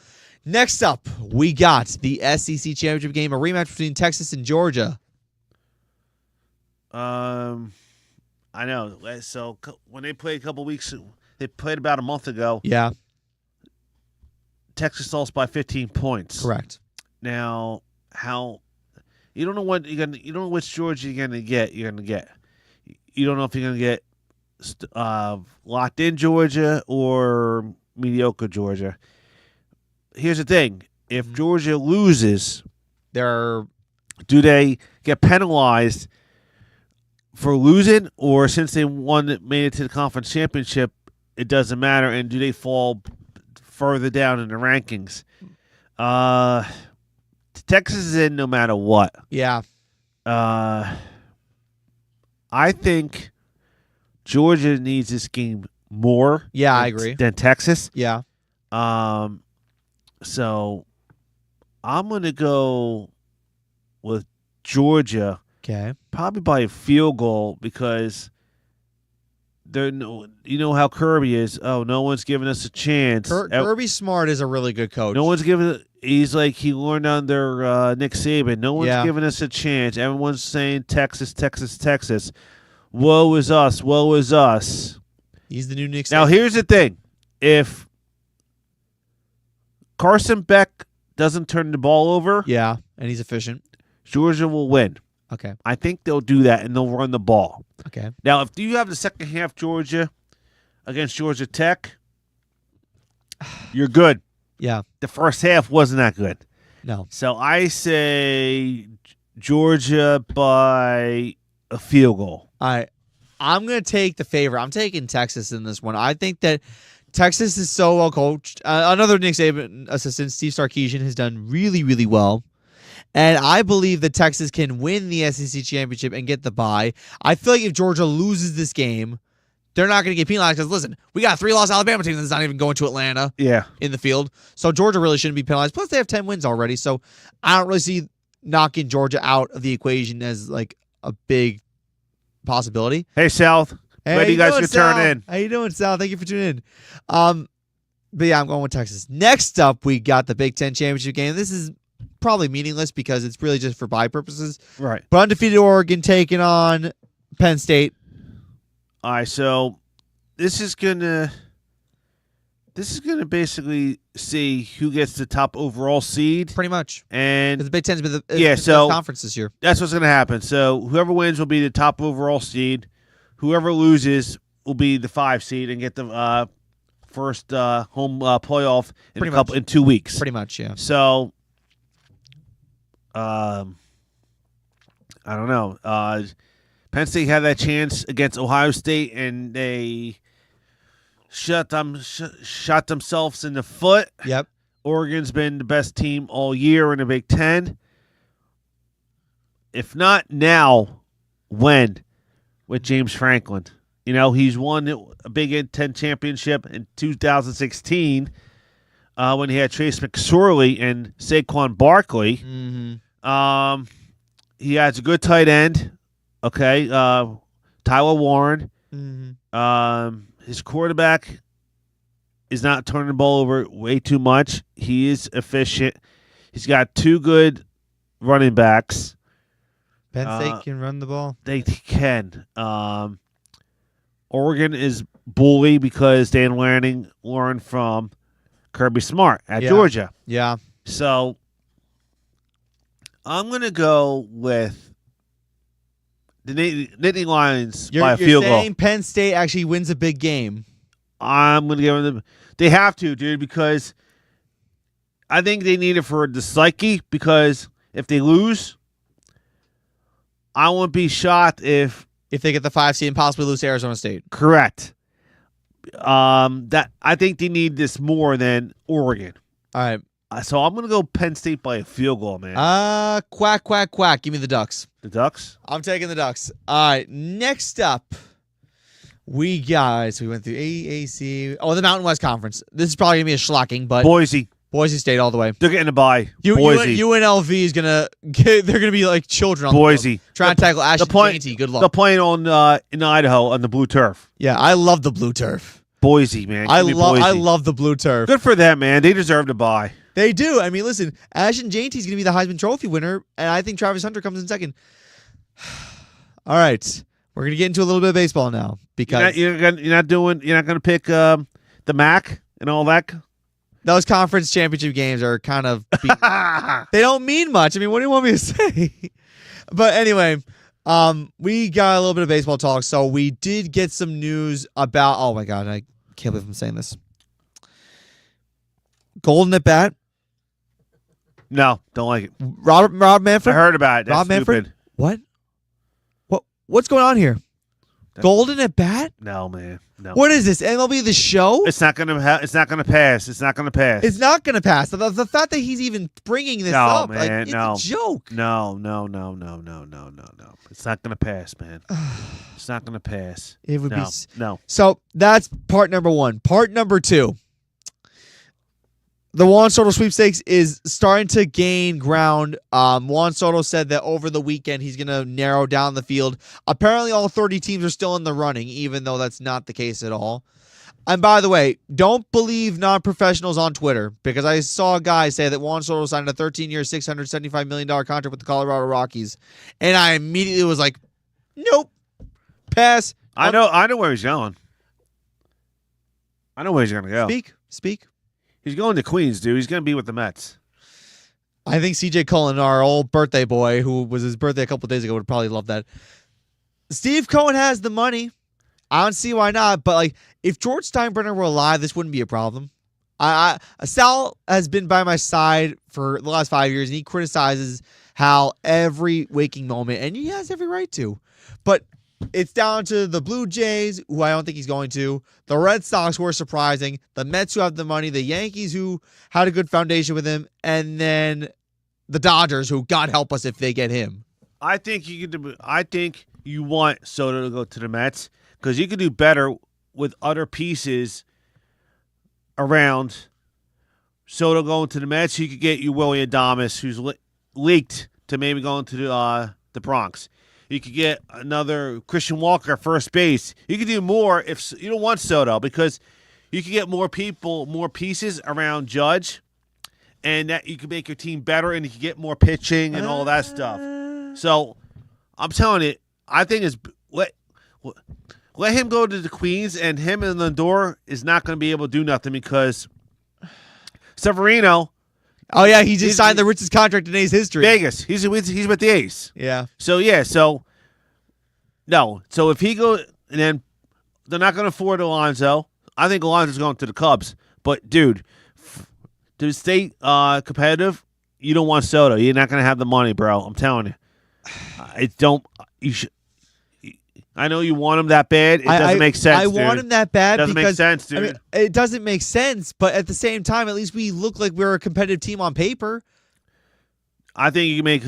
S1: Next up, we got the SEC championship game, a rematch between Texas and Georgia.
S2: I know. So when they played a couple weeks, they played about a month ago.
S1: Yeah,
S2: Texas lost by 15 points.
S1: correct.
S2: Now, how you don't know what you're gonna, you don't know which Georgia you're gonna get. You don't know if you're gonna get locked in Georgia or mediocre Georgia. Here's the thing: if Georgia loses,
S1: They're
S2: do they get penalized for losing, or since they made it to the conference championship, it doesn't matter? And do they fall further down in the rankings? Texas is in no matter what.
S1: yeah.
S2: I think Georgia needs this game more.
S1: Yeah, I agree.
S2: Than Texas.
S1: Yeah.
S2: So I'm gonna go with Georgia.
S1: Okay.
S2: Probably by a field goal, because you know how Kirby is. Oh, no one's giving us a chance.
S1: Kirby Smart is a really good coach.
S2: No one's giving. He's like he learned under Nick Saban. No one's giving us a chance. Everyone's saying Texas, Texas, Texas. Woe is us. Woe is us.
S1: He's the new Nick Saban.
S2: Now here's the thing: if Carson Beck doesn't turn the ball over,
S1: Yeah, and he's efficient.
S2: Georgia will win.
S1: Okay.
S2: I think they'll do that, and they'll run the ball.
S1: Okay.
S2: Now, if you have the second half Georgia against Georgia Tech, you're good.
S1: Yeah.
S2: The first half wasn't that good.
S1: No.
S2: So I say Georgia by a field goal.
S1: All right. I'm going to take the favorite. I'm taking Texas in this one. I think that Texas is so well coached. Another Nick Saban assistant, Steve Sarkisian, has done really, really well. And I believe that Texas can win the SEC championship and get the bye. I feel like if Georgia loses this game, they're not going to get penalized because, listen, we got a 3-loss Alabama team that's not even going to Atlanta in the field. So Georgia really shouldn't be penalized. Plus, they have 10 wins already. So I don't really see knocking Georgia out of the equation as like a big possibility.
S2: Hey, South.
S1: Hey,
S2: Glad you guys
S1: doing,
S2: could turn
S1: Sal?
S2: in.
S1: How you doing, Sal? Thank you for tuning in. But yeah, I'm going with Texas. Next up, we got the Big Ten championship game. This is probably meaningless because it's really just for bye purposes.
S2: Right.
S1: But undefeated Oregon taking on Penn State.
S2: All right, so this is gonna basically see who gets the top overall seed,
S1: Pretty much.
S2: and
S1: Because the Big Ten's been the
S2: Yeah,
S1: best
S2: so-
S1: conference this year.
S2: that's what's gonna happen. So whoever wins will be the top overall seed. Whoever loses will be the 5 seed and get the first home playoff
S1: Pretty much.
S2: in 2 weeks.
S1: Pretty much, yeah.
S2: So, I don't know. Penn State had that chance against Ohio State, and they shot themselves in the foot.
S1: Yep.
S2: Oregon's been the best team all year in the Big Ten. If not now, when? With James Franklin. You know, he's won a Big Ten championship in 2016 when he had Trace McSorley and Saquon Barkley.
S1: Mm-hmm.
S2: He has a good tight end. Okay. Tyler Warren.
S1: Mm-hmm.
S2: His quarterback is not turning the ball over way too much. He is efficient. He's got 2 good running backs.
S1: Penn State can run the ball.
S2: They can. Oregon is bully because Dan Lanning learned from Kirby Smart at
S1: Yeah.
S2: Georgia.
S1: Yeah.
S2: So I'm going to go with the Nittany Lions by a field
S1: You're saying
S2: goal.
S1: Penn State actually wins a big game.
S2: I'm going to give them. They have to, dude, because I think they need it for the psyche. Because if they lose, I won't be shocked if
S1: If they get the 5 seed and possibly lose to Arizona State.
S2: correct. That I think they need this more than Oregon.
S1: All right.
S2: So I'm going to go Penn State by a field goal, man.
S1: Quack, quack, quack. Give me the Ducks.
S2: The Ducks?
S1: I'm taking the Ducks. All right. Next up, we went through AAC. Oh, the Mountain West Conference. This is probably going to be a schlocking, but
S2: Boise.
S1: Boise State all the way.
S2: They're getting a bye. Boise.
S1: UNLV is going to they're going to be like children on the
S2: Boise.
S1: field, trying to tackle Ashton
S2: point-
S1: Dainty. Good
S2: They're
S1: luck.
S2: playing on in Idaho on the blue turf.
S1: Yeah, I love the blue turf.
S2: Boise, man.
S1: I
S2: Give me Boise.
S1: love the blue turf.
S2: Good for them, man. They deserve to bye.
S1: They do. I mean, listen, Ashton Dainty's going to be the Heisman Trophy winner, and I think Travis Hunter comes in second. All right. We're going to get into a little bit of baseball now because
S2: You're not going to pick the MAC and all that.
S1: those conference championship games are kind of they don't mean much. I mean, what do you want me to say? But anyway, we got a little bit of baseball talk. So we did get some news about, oh my God, I can't believe I'm saying this. Golden at bat.
S2: No, don't like it.
S1: Rob Manfred.
S2: I heard about it. That's
S1: Rob Manfred.
S2: stupid.
S1: What? What's going on here? Golden at bat?
S2: No, man. No.
S1: What is this? MLB The Show?
S2: It's not gonna. It's not gonna pass. It's not gonna pass.
S1: It's not going to pass. The fact that he's even bringing this
S2: No,
S1: up,
S2: man,
S1: it's
S2: no.
S1: a joke.
S2: No. It's not gonna pass, man. It's not gonna pass.
S1: It would
S2: No.
S1: be.
S2: No.
S1: So that's part number 1. Part number 2. The Juan Soto sweepstakes is starting to gain ground. Juan Soto said that over the weekend he's going to narrow down the field. Apparently all 30 teams are still in the running, even though that's not the case at all. And by the way, don't believe non-professionals on Twitter, because I saw a guy say that Juan Soto signed a 13-year, $675 million contract with the Colorado Rockies. And I immediately was like, nope, pass.
S2: I know where he's going. I know where he's gonna go.
S1: Speak.
S2: He's going to Queens, dude. He's gonna be with the Mets.
S1: I think CJ Cullen, our old birthday boy, who was his birthday a couple of days ago, would probably love that. Steve Cohen has the money. I don't see why not. But like, if George Steinbrenner were alive, this wouldn't be a problem. Sal has been by my side for the last 5 years, and he criticizes how every waking moment, and he has every right to, but it's down to the Blue Jays, who I don't think he's going to, the Red Sox, who are surprising, the Mets, who have the money, the Yankees, who had a good foundation with him, and then the Dodgers, who God help us if they get him.
S2: I think you want Soto to go to the Mets because you could do better with other pieces around. Soto going to the Mets, you could get you Willie Adames, who's leaked to maybe going to the Bronx. You could get another Christian Walker, first base. You could do more if you don't want Soto because you could get more people, more pieces around Judge and that you can make your team better, and you can get more pitching and all that stuff. So I'm telling you, I think it's let him go to the Queens, and him and Lindor is not going to be able to do nothing because Severino.
S1: Oh yeah, he just signed the richest contract in A's history.
S2: Vegas. He's with the A's.
S1: Yeah.
S2: So no. So if he goes, and then they're not going to afford Alonso. I think Alonso's going to the Cubs. But dude, to stay competitive, you don't want Soto. You're not going to have the money, bro. I'm telling you. You should. I know you want him that bad. It doesn't make sense.
S1: I want him that bad
S2: doesn't
S1: because
S2: make sense, dude.
S1: I mean, it doesn't make sense, but at the same time, at least we look like we're a competitive team on paper.
S2: I think you can make.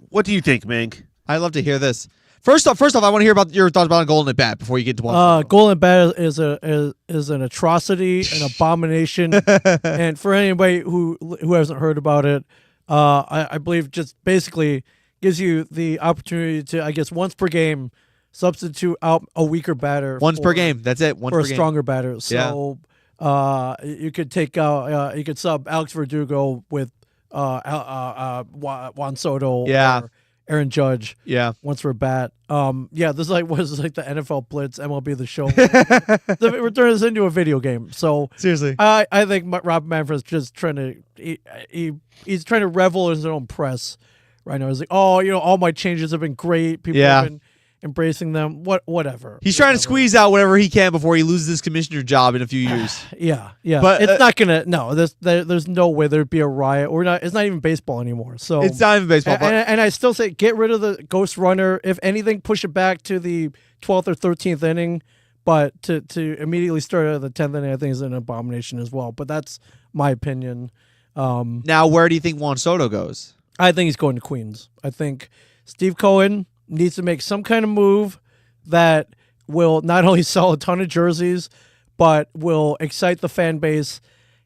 S2: What do you think, Mink?
S1: I'd love to hear this. First off, I want to hear about your thoughts about a Golden at Bat before you get to one.
S4: Golden at Bat is an atrocity, an abomination, and for anybody who hasn't heard about it, I believe just basically gives you the opportunity to, I guess, once per game. Substitute out a weaker batter
S1: once per game. That's it.
S4: For a stronger batter. So you could take out. You could sub Alex Verdugo with Juan Soto. Or Aaron Judge.
S1: Yeah.
S4: Once for a bat. This was like the NFL Blitz, MLB The Show. We're turning this into a video game. So
S1: seriously,
S4: I think Rob Manfred's just trying to. He's trying to revel in his own press right now. He's like, all my changes have been great. People have been embracing them, whatever.
S1: He's trying to squeeze out whatever he can before he loses his commissioner job in a few years.
S4: Yeah,
S1: but
S4: it's not gonna. No, there's no way there'd be a riot. It's not even baseball anymore. So
S1: it's not even baseball.
S4: And I still say get rid of the ghost runner. If anything, push it back to the 12th or 13th inning. But to immediately start at the 10th inning, I think is an abomination as well. But that's my opinion.
S1: Now, where do you think Juan Soto goes?
S4: I think he's going to Queens. I think Steve Cohen needs to make some kind of move that will not only sell a ton of jerseys, but will excite the fan base.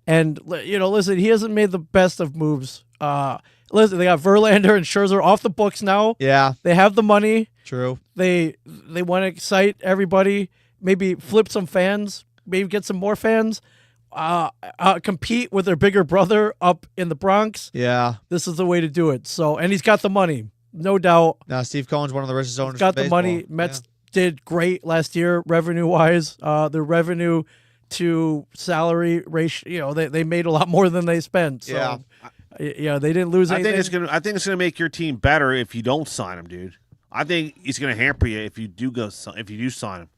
S4: And, listen, he hasn't made the best of moves. Listen, they got Verlander and Scherzer off the books now.
S1: Yeah.
S4: They have the money.
S1: True.
S4: They want to excite everybody, maybe flip some fans, maybe get some more fans, compete with their bigger brother up in the Bronx.
S1: Yeah.
S4: This is the way to do it. So, and he's got the money. No doubt.
S1: Now, Steve Cohen's one of the richest owners.
S4: He's got
S1: in
S4: the money. Mets did great last year, revenue-wise. The revenue to salary ratio, they made a lot more than they spent. So, they didn't lose anything.
S2: I think it's gonna make your team better if you don't sign him, dude. I think it's gonna hamper you if you do sign him.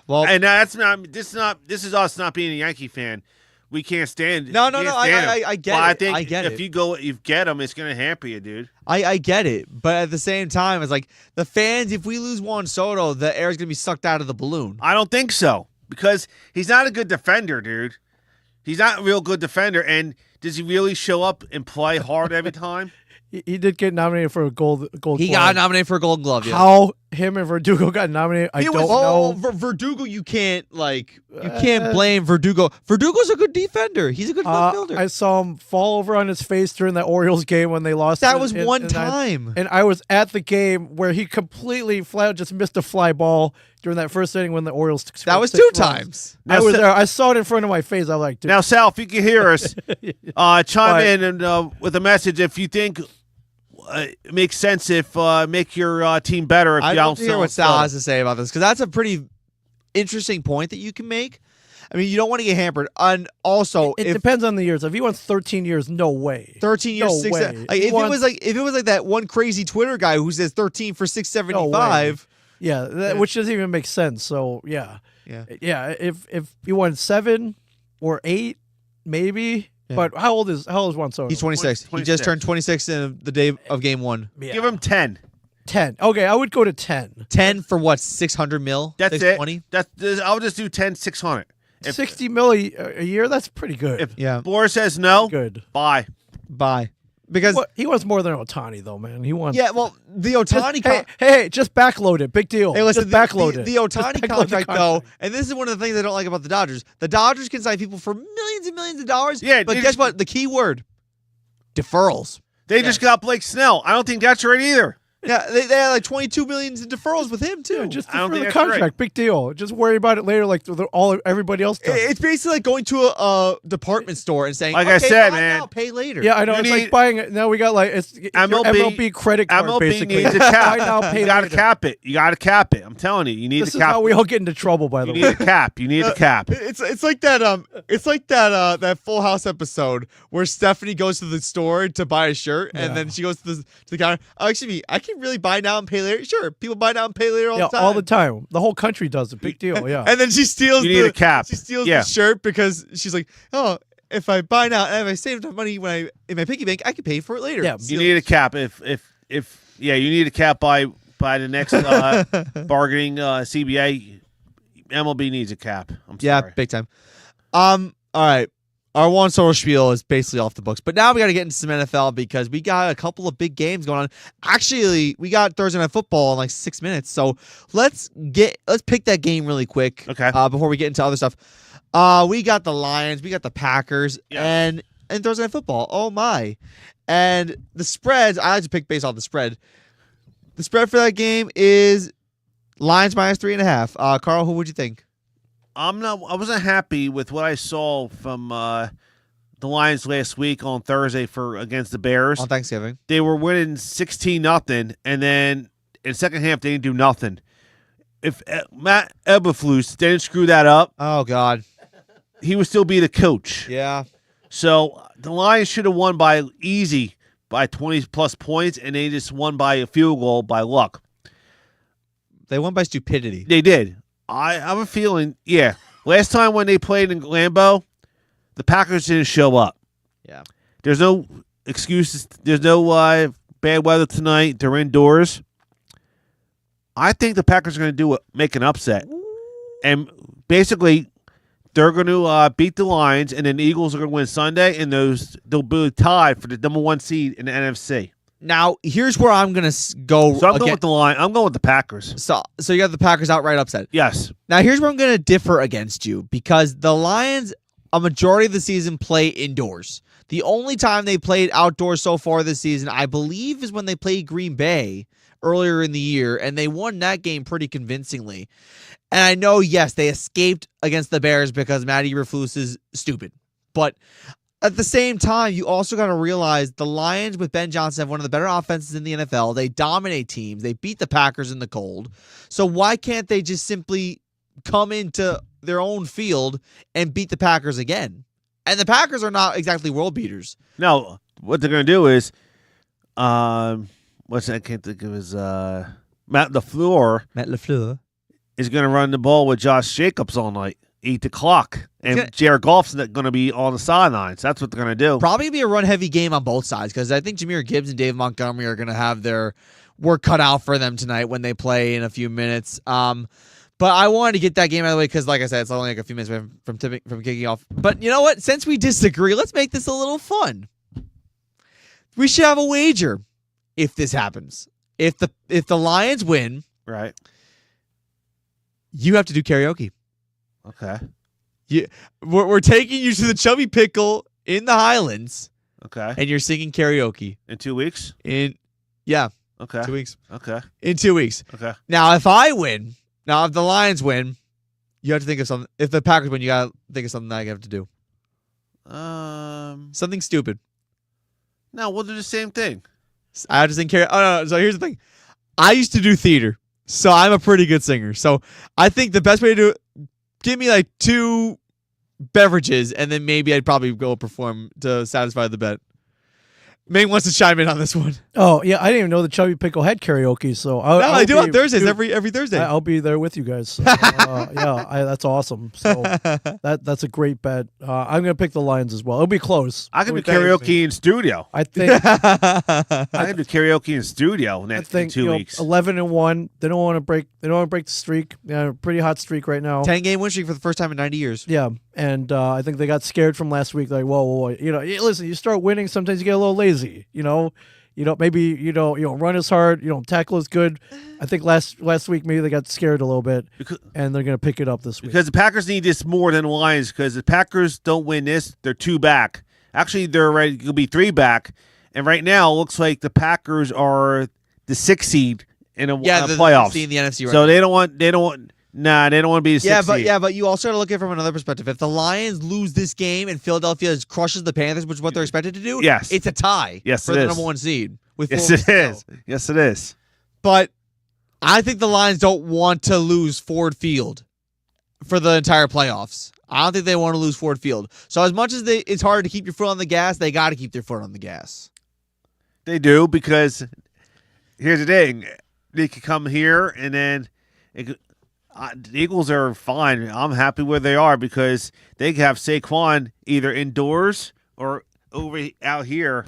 S1: Well,
S2: and that's not. This is us not being a Yankee fan. We can't stand.
S1: No. I get it.
S2: I think
S1: I get
S2: if you get them, it's going to hamper you, dude.
S1: I get it, but at the same time, it's like the fans. If we lose Juan Soto, the air is going to be sucked out of the balloon.
S2: I don't think so because he's not a good defender, dude. He's not a real good defender, and does he really show up and play hard every time?
S4: He did get nominated for a gold.
S1: He got nominated for a Golden Glove. Yeah.
S4: How him and Verdugo got nominated, I don't know.
S1: Verdugo, you can't blame Verdugo. Verdugo's a good defender. He's a good fielder.
S4: I saw him fall over on his face during that Orioles game when they lost.
S1: That was one time.
S4: And I was at the game where he completely flat just missed a fly ball during that first inning when the Orioles.
S1: That was 2 times.
S4: I was there. I saw it in front of my face. I was like, dude.
S2: Now, Sal, if you can hear us, chime in and with a message if you think. It makes sense if make your team better. If
S1: I
S2: you
S1: don't hear what Sal has to say about this because that's a pretty interesting point that you can make. I mean, you don't want to get hampered. And also,
S4: it depends on the years. If he wants 13 years, no way.
S1: 13 years,
S4: no
S1: 6.
S4: Way.
S1: Like, if it was like that one crazy Twitter guy who says 13 for 675.
S4: No which doesn't even make sense. So yeah. If you want 7 or 8, maybe. Yeah. But how old is Juan Soto?
S1: He's 26. He just turned 26 in the day of game 1.
S2: Yeah. Give him 10.
S4: 10. Okay, I would go to 10.
S1: 10 for what? 600 mil?
S2: That's
S1: 620?
S2: it. I'll just do 10, 600.
S4: 60 mil a year. That's pretty good.
S2: If Boris says no,
S4: good.
S2: Bye.
S1: Because
S4: he wants more than Ohtani, though, man. He wants.
S1: Yeah, well, the Ohtani.
S4: Hey, just backload it. Big deal.
S1: Hey, listen,
S4: just backload it.
S1: The Ohtani contract, though, and this is one of the things I don't like about the Dodgers. The Dodgers can sign people for millions and millions of dollars.
S2: Yeah,
S1: but guess what? The key word: deferrals.
S2: They just got Blake Snell. I don't think that's right either.
S1: Yeah, they had like $22 million in deferrals with him too.
S4: Yeah, just
S2: I don't
S4: for
S2: think
S4: the
S2: that's
S4: contract,
S2: right.
S4: big deal. Just worry about it later, like everybody else does.
S1: It's basically like going to a department store and saying,
S2: Like
S1: okay,
S2: I said,
S1: buy
S2: man.
S1: now, pay later.
S4: Yeah, I know.
S2: You
S4: It's
S2: need-
S4: like buying it. Now we got like it's your MLB credit card.
S2: MLB
S4: basically.
S2: needs a cap.
S4: Buy now, pay
S2: You got to
S4: later.
S2: cap it. You got to cap it. I'm telling you, you need
S4: This
S2: to
S4: is
S2: cap.
S4: how we all get into trouble, by the
S2: You
S4: way.
S2: need a cap. You need a cap.
S1: It's like that Full House episode where Stephanie goes to the store to buy a shirt and then she goes to the counter. Oh, excuse me, I can really buy now and pay later. Sure, people buy now and pay later all the time.
S4: all the time. The whole country does it. Big deal. Yeah.
S1: And then she steals
S2: You need a cap.
S1: She steals
S2: Yeah.
S1: the shirt because she's like, oh, if I buy now and if I save enough money in my piggy bank, I can pay for it later.
S4: Yeah.
S2: You need a cap. If you need a cap by the next bargaining CBA. MLB needs a cap. I'm
S1: Yeah,
S2: sorry.
S1: big time. All right. Our one sort of spiel is basically off the books. But now we got to get into some NFL because we got a couple of big games going on. Actually, we got Thursday Night Football in like 6 minutes. So let's pick that game really quick.
S2: Okay.
S1: Before we get into other stuff. We got the Lions, we got the Packers,
S2: Yeah.
S1: and Thursday Night Football. Oh my. And the spreads, I like to pick based off the spread. The spread for that game is Lions minus 3.5. Carl, who would you think?
S2: I wasn't happy with what I saw from the Lions last week on Thursday against the Bears.
S1: On Thanksgiving.
S2: They were winning 16-0, and then in the second half they didn't do nothing. If Matt Eberflus didn't screw that up,
S1: Oh God.
S2: he would still be the coach.
S1: Yeah.
S2: So the Lions should have won by 20 plus points, and they just won by a field goal by luck.
S1: They won by stupidity.
S2: They did. I have a feeling, yeah. Last time when they played in Lambeau, the Packers didn't show up.
S1: Yeah.
S2: There's no excuses. There's no bad weather tonight. They're indoors. I think the Packers are going to make an upset. And basically, they're going to beat the Lions, and then the Eagles are going to win Sunday, and they'll be tied for the number 1 seed in the NFC.
S1: Now, here's where I'm going to go.
S2: So I'm going with the Lions. I'm going with the Packers.
S1: So you got the Packers outright upset.
S2: Yes.
S1: Now, here's where I'm going to differ against you because the Lions, a majority of the season, play indoors. The only time they played outdoors so far this season, I believe, is when they played Green Bay earlier in the year, and they won that game pretty convincingly. And I know, yes, they escaped against the Bears because Matty Eberflus is stupid. But at the same time, you also got to realize the Lions with Ben Johnson have one of the better offenses in the NFL. They dominate teams. They beat the Packers in the cold. So why can't they just simply come into their own field and beat the Packers again? And the Packers are not exactly world beaters.
S2: No, what they're going to do is, what's that? I can't think of his Matt
S1: LaFleur.
S2: is going to run the ball with Josh Jacobs all night, eat the clock, and Jared Goff's going to be on the sidelines. That's what they're going to do.
S1: Probably be a run-heavy game on both sides because I think Jahmyr Gibbs and Dave Montgomery are going to have their work cut out for them tonight when they play in a few minutes. But I wanted to get that game out of the way because, like I said, it's only like a few minutes away from kicking off. But you know what? Since we disagree, let's make this a little fun. We should have a wager if this happens. If the Lions win,
S2: Right.
S1: you have to do karaoke.
S2: Okay.
S1: We're taking you to the Chubby Pickle in the Highlands,
S2: Okay.
S1: and you're singing karaoke
S2: In 2 weeks?
S1: in 2
S2: Okay.
S1: weeks.
S2: Okay.
S1: In 2 weeks.
S2: Okay.
S1: Now, if the Lions win, you have to think of something. If the Packers win, you got to think of something that I have to do. Something stupid.
S2: No, we'll do the same thing.
S1: I have to sing karaoke. Oh, no. So here's the thing. I used to do theater, so I'm a pretty good singer. So I think the best way to do it, give me like 2 beverages, and then maybe I'd probably go perform to satisfy the bet. Maine wants to chime in on this one.
S4: Oh yeah, I didn't even know the Chubby Pickle had karaoke. So
S1: I do on Thursdays every Thursday.
S4: I'll be there with you guys. So, that's awesome. So that's a great bet. I'm gonna pick the Lions as well. It'll be close.
S2: I can do karaoke in studio.
S4: I think.
S2: I can do karaoke in studio
S4: I
S2: next
S4: think
S2: 2 weeks.
S4: 11-1. They don't want to break. They don't want to break the streak. Yeah, pretty hot streak right now.
S1: 10-game win streak for the first time in 90 years.
S4: Yeah, and I think they got scared from last week. Like, whoa. Listen, you start winning, sometimes you get a little lazy. Maybe you don't run as hard. You don't tackle as good. I think last week maybe they got scared a little bit, and they're going to pick it up this week.
S2: Because the Packers need this more than the Lions. Because the Packers don't win this, they're 2 back. Actually, they're ready to be 3 back. And right now, it looks like the Packers are the 6th seed in a
S1: the
S2: playoffs.
S1: seed in the NFC right
S2: so
S1: now.
S2: they don't want they don't want to be the 6th seed.
S1: But you also got to look at it from another perspective. If the Lions lose this game and Philadelphia crushes the Panthers, which is what they're expected to do,
S2: Yes.
S1: it's a tie
S2: Yes,
S1: for
S2: it
S1: the
S2: is.
S1: number 1 seed. With
S2: Yes,
S1: 4
S2: it
S1: weeks to go.
S2: is. Yes, it is.
S1: But I think the Lions don't want to lose Ford Field for the entire playoffs. I don't think they want to lose Ford Field. So as much as it's hard to keep your foot on the gas, they got to keep their foot on the gas.
S2: They do, because here's the thing. They could come here and then the Eagles are fine. I'm happy where they are because they can have Saquon either indoors or out here.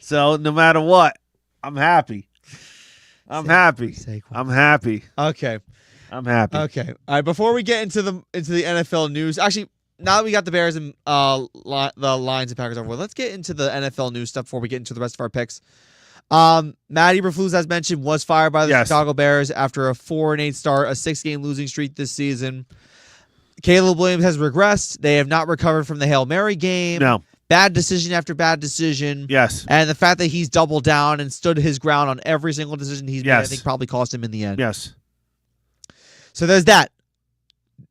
S2: So no matter what, I'm happy. I'm happy.
S1: Saquon.
S2: I'm happy.
S1: Okay.
S2: I'm happy.
S1: Okay. All right. Before we get into the NFL news, actually, now that we got the Bears and the Lions and Packers over with, let's get into the NFL news stuff before we get into the rest of our picks. Matt Eberflus, as mentioned, was fired by the Chicago Bears after a 4-8 start, a 6-game losing streak this season. Caleb Williams has regressed. They have not recovered from the Hail Mary game.
S2: No.
S1: Bad decision after bad decision.
S2: Yes.
S1: And the fact that he's doubled down and stood his ground on every single decision he's made, I think probably cost him in the end.
S2: Yes.
S1: So there's that.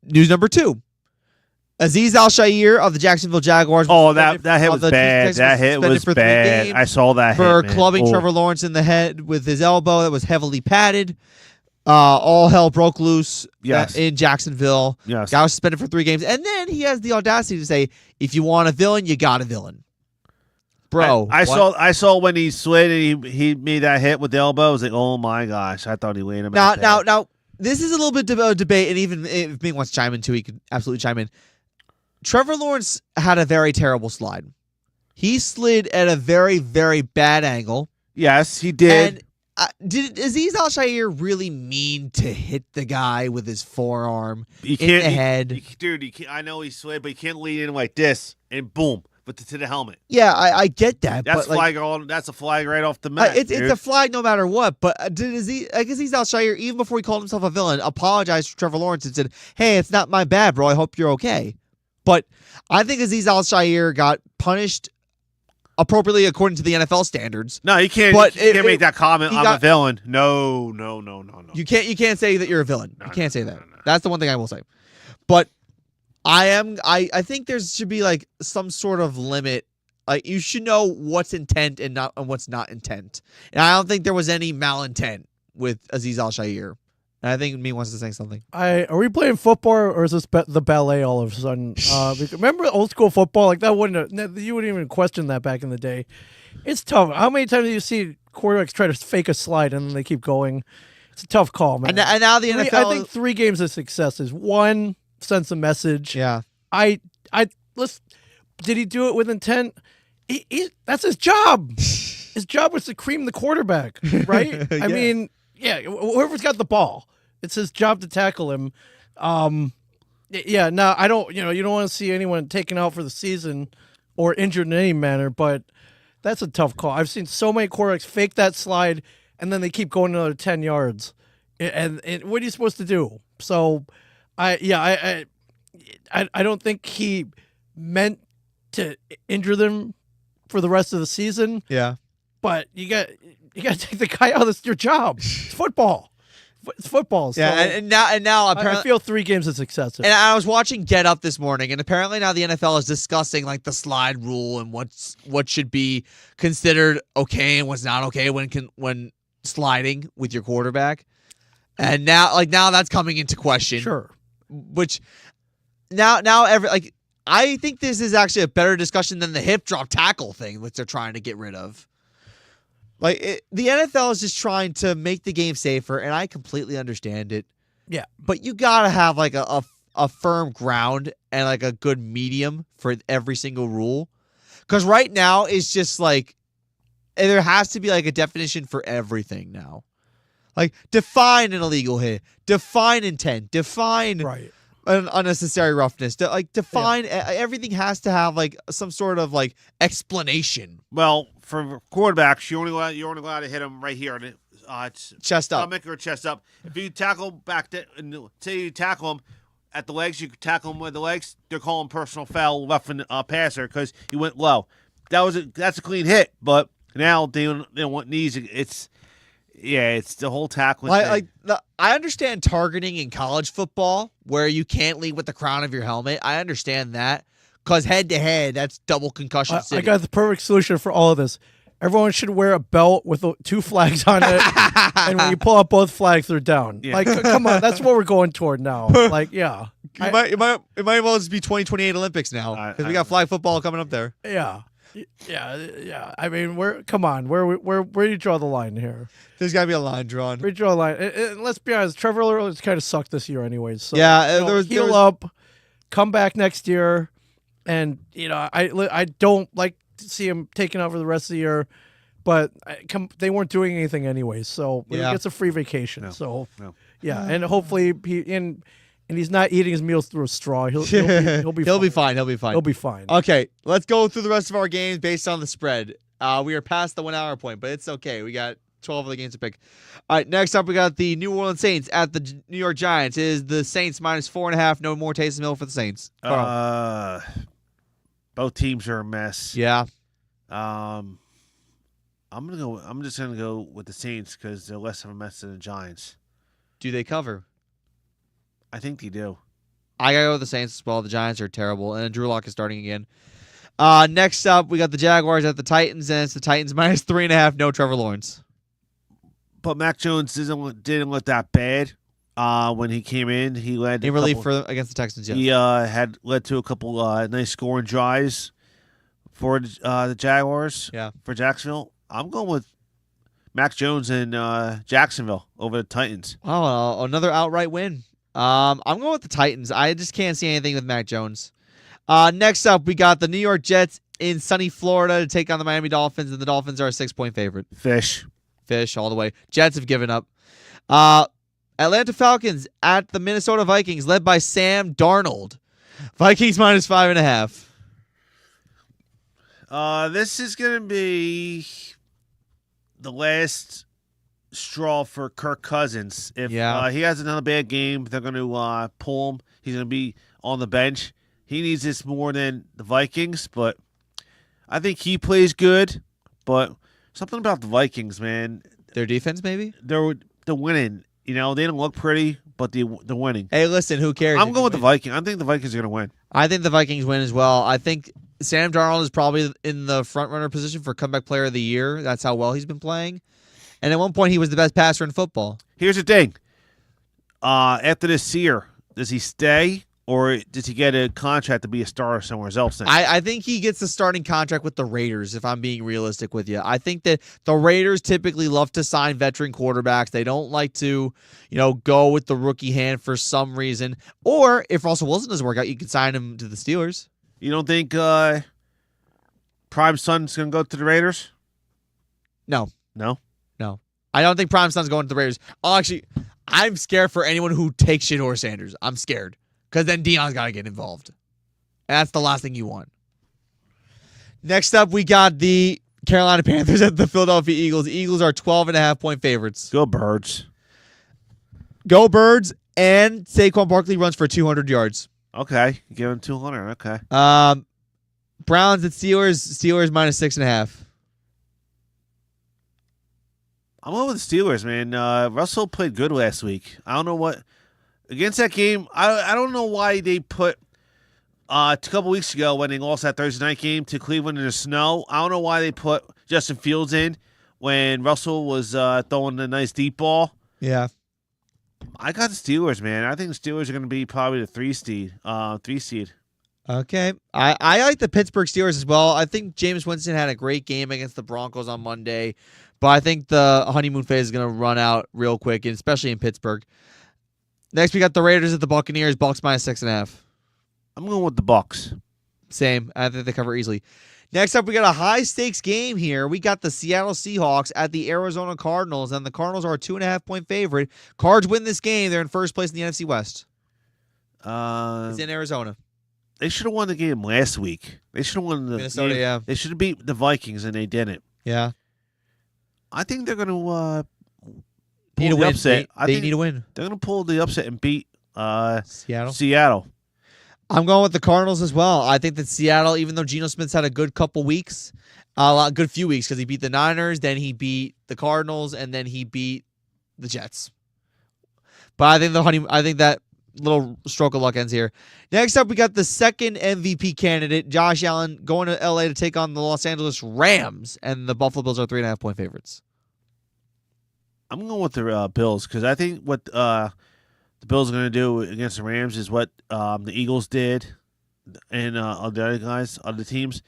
S1: News number 2. Azeez Al-Shaair of the Jacksonville Jaguars.
S2: Oh, that hit was bad. That hit was bad. I saw that
S1: for
S2: hit, man.
S1: clubbing Trevor Lawrence in the head with his elbow that was heavily padded. All hell broke loose in Jacksonville.
S2: Yes.
S1: Guy was suspended for 3 games. And then he has the audacity to say, if you want a villain, you got a villain. Bro.
S2: I saw when he slid and he made that hit with the elbow. I was like, oh my gosh. I thought he weighed him out.
S1: Now, this is a little bit of a debate, and even if Bing wants to chime in too, he could absolutely chime in. Trevor Lawrence had a very terrible slide. He slid at a very, very bad angle.
S2: Yes, he did.
S1: And did Azeez Al-Shaair really mean to hit the guy with his forearm in the head?
S2: I know he slid, but he can't lean in like this and boom, but to the helmet.
S1: Yeah, I get that.
S2: That's that's a flag right off the mat.
S1: It's a flag no matter what. But did Azeez Al-Shaair, even before he called himself a villain, apologized to Trevor Lawrence and said, "Hey, it's not my bad, bro. I hope you're okay." But I think Azeez Al-Shaair got punished appropriately according to the NFL standards.
S2: No, you can't.
S1: But
S2: you can't make that comment. I'm a villain. No.
S1: You can't say that you're a villain. You can't say that.
S2: No.
S1: That's the one thing I will say. But I think there should be like some sort of limit. Like you should know what's intent and what's not intent. And I don't think there was any malintent with Azeez Al-Shaair. And I think me wants to say something.
S4: Are we playing football or is this the ballet all of a sudden? Remember old school football? Like that you wouldn't even question that back in the day. It's tough. How many times do you see quarterbacks try to fake a slide and then they keep going? It's a tough call, man.
S1: And now the NFL.
S4: I think 3 games of success is 1, sends a message.
S1: Yeah.
S4: Did he do it with intent? That's his job. His job was to cream the quarterback, right? I mean, whoever's got the ball, it's his job to tackle him. No, I don't. You don't want to see anyone taken out for the season or injured in any manner. But that's a tough call. I've seen so many quarterbacks fake that slide and then they keep going another 10 yards. And what are you supposed to do? So, I don't think he meant to injure them for the rest of the season.
S1: Yeah.
S4: But you got to take the guy out. That's your job. It's football. It's football. So
S1: Yeah, and now apparently
S4: I feel 3 games is excessive.
S1: And I was watching Get Up this morning, and apparently now the NFL is discussing like the slide rule and what should be considered okay and what's not okay when sliding with your quarterback. And now that's coming into question.
S4: Sure.
S1: Which now I think this is actually a better discussion than the hip drop tackle thing, which they're trying to get rid of. The NFL is just trying to make the game safer, and I completely understand it.
S4: Yeah.
S1: But you got to have like a firm ground and like a good medium for every single rule. Because right now it's just like there has to be like a definition for everything now. Like define an illegal hit, define intent, define an unnecessary roughness. Define everything has to have like some sort of like explanation.
S2: Well, for quarterbacks, you're only allowed to hit them right here,
S1: Chest up,
S2: stomach or chest up. If you tackle back, say you tackle him at the legs, you could tackle him with the legs. They're calling personal foul, roughing passer because he went low. That's a clean hit, but Now they don't want knees. It's the whole tackling
S1: Like,
S2: thing.
S1: I understand targeting in college football where you can't lead with the crown of your helmet. I understand that because head to head, that's double concussion
S4: I
S1: city.
S4: got the perfect solution for all of this. Everyone should wear a belt with 2 flags on it, and when you pull out both flags, they're down.
S2: Yeah.
S4: Like, come on, that's what we're going toward now. Like, yeah,
S1: It might well just be 2028 Olympics now because we got flag football coming up there.
S4: yeah. I mean, where do you draw the line here?
S1: There's got to be a line drawn.
S4: Where do you draw the line? And let's be honest, Trevor Lawrence kind of sucked this year, anyways. So,
S1: Yeah,
S4: you know, heal up, come back next year, and I don't like to see him taken out for the rest of the year. But they weren't doing anything anyways, so he gets a free vacation. So yeah, and hopefully and he's not eating his meals through a straw. He'll be fine.
S1: He'll be fine.
S4: He'll be fine.
S1: Okay, let's go through the rest of our games based on the spread. We are past the 1 hour point, but it's okay. We got 12 of the games to pick. All right, next up we got the New Orleans Saints at the New York Giants. It is the Saints minus 4.5. No more Taysom Hill for the Saints.
S2: Both teams are a mess.
S1: Yeah.
S2: I'm just gonna go with the Saints because they're less of a mess than the Giants.
S1: Do they cover?
S2: I think they do.
S1: I gotta go with the Saints as well. The Giants are terrible, and Drew Lock is starting again. Next up, we got the Jaguars at the Titans, and it's the Titans minus 3.5. No Trevor Lawrence.
S2: But Mac Jones didn't look that bad when he came in. He led
S1: In relief against the Texans. Yes.
S2: He had led to a couple nice scoring drives for the Jaguars.
S1: Yeah.
S2: For Jacksonville, I'm going with Mac Jones and Jacksonville over the Titans.
S1: Oh, another outright win. I'm going with the Titans. I just can't see anything with Mac Jones. Next up, we got the New York Jets in sunny Florida to take on the Miami Dolphins, and the Dolphins are a 6-point favorite.
S2: Fish
S1: all the way. Jets have given up. Atlanta Falcons at the Minnesota Vikings, led by Sam Darnold. Vikings minus 5.5.
S2: This is going to be the last straw for Kirk Cousins. If he has another bad game, they're going to pull him. He's going to be on the bench. He needs this more than the Vikings, but I think he plays good. But something about the Vikings, man.
S1: Their defense, maybe?
S2: They're winning. You know, they don't look pretty, but they're winning.
S1: Hey, listen, who cares?
S2: I'm going with the Vikings. I think the Vikings are going to win.
S1: I think the Vikings win as well. I think Sam Darnold is probably in the front-runner position for comeback player of the year. That's how well he's been playing. And at one point, he was the best passer in football.
S2: Here's the thing. After this year, does he stay or does he get a contract to be a star somewhere else?
S1: I think he gets the starting contract with the Raiders, if I'm being realistic with you. I think that the Raiders typically love to sign veteran quarterbacks. They don't like to, go with the rookie hand for some reason. Or if Russell Wilson doesn't work out, you can sign him to the Steelers.
S2: You don't think Prime Son's going to go to the Raiders?
S1: No.
S2: No?
S1: No. I don't think Prime Son's going to the Raiders. I'm scared for anyone who takes Shedeur Sanders. I'm scared. Because then Deion's got to get involved. And that's the last thing you want. Next up, we got the Carolina Panthers at the Philadelphia Eagles. The Eagles are 12.5-point favorites.
S2: Go Birds.
S1: Go Birds, and Saquon Barkley runs for 200 yards.
S2: Okay. Give him 200. Okay.
S1: Browns at Steelers. Steelers minus 6.5.
S2: I'm going with the Steelers, man. Russell played good last week. I don't know what against that game. I don't know why they put a couple weeks ago when they lost that Thursday night game to Cleveland in the snow. I don't know why they put Justin Fields in when Russell was throwing a nice deep ball.
S1: Yeah,
S2: I got the Steelers, man. I think the Steelers are going to be probably the 3 seed.
S1: Okay. I like the Pittsburgh Steelers as well. I think Jameis Winston had a great game against the Broncos on Monday, but I think the honeymoon phase is going to run out real quick, and especially in Pittsburgh. Next, we got the Raiders at the Buccaneers. Bucs minus 6.5.
S2: I'm going with the Bucs.
S1: Same. I think they cover easily. Next up, we got a high-stakes game here. We got the Seattle Seahawks at the Arizona Cardinals, and the Cardinals are a 2.5-point favorite. Cards win this game. They're in first place in the NFC West. It's in Arizona.
S2: They should have won the game last week. They should have won the
S1: Minnesota,
S2: game.
S1: yeah.
S2: They should have beat the Vikings, and they didn't.
S1: Yeah.
S2: I think they're going to pull
S1: Need a
S2: the
S1: win.
S2: upset.
S1: They need a win.
S2: They're going to pull the upset and beat
S1: Seattle. I'm going with the Cardinals as well. I think that Seattle, even though Geno Smith's had a good couple weeks, a lot good few weeks because he beat the Niners, then he beat the Cardinals, and then he beat the Jets. But I think that little stroke of luck ends here. Next up, we got the second MVP candidate, Josh Allen, going to LA to take on the Los Angeles Rams, and the Buffalo Bills are 3.5-point favorites.
S2: I'm going with the Bills because I think what the Bills are going to do against the Rams is what the Eagles did and the other guys, other teams.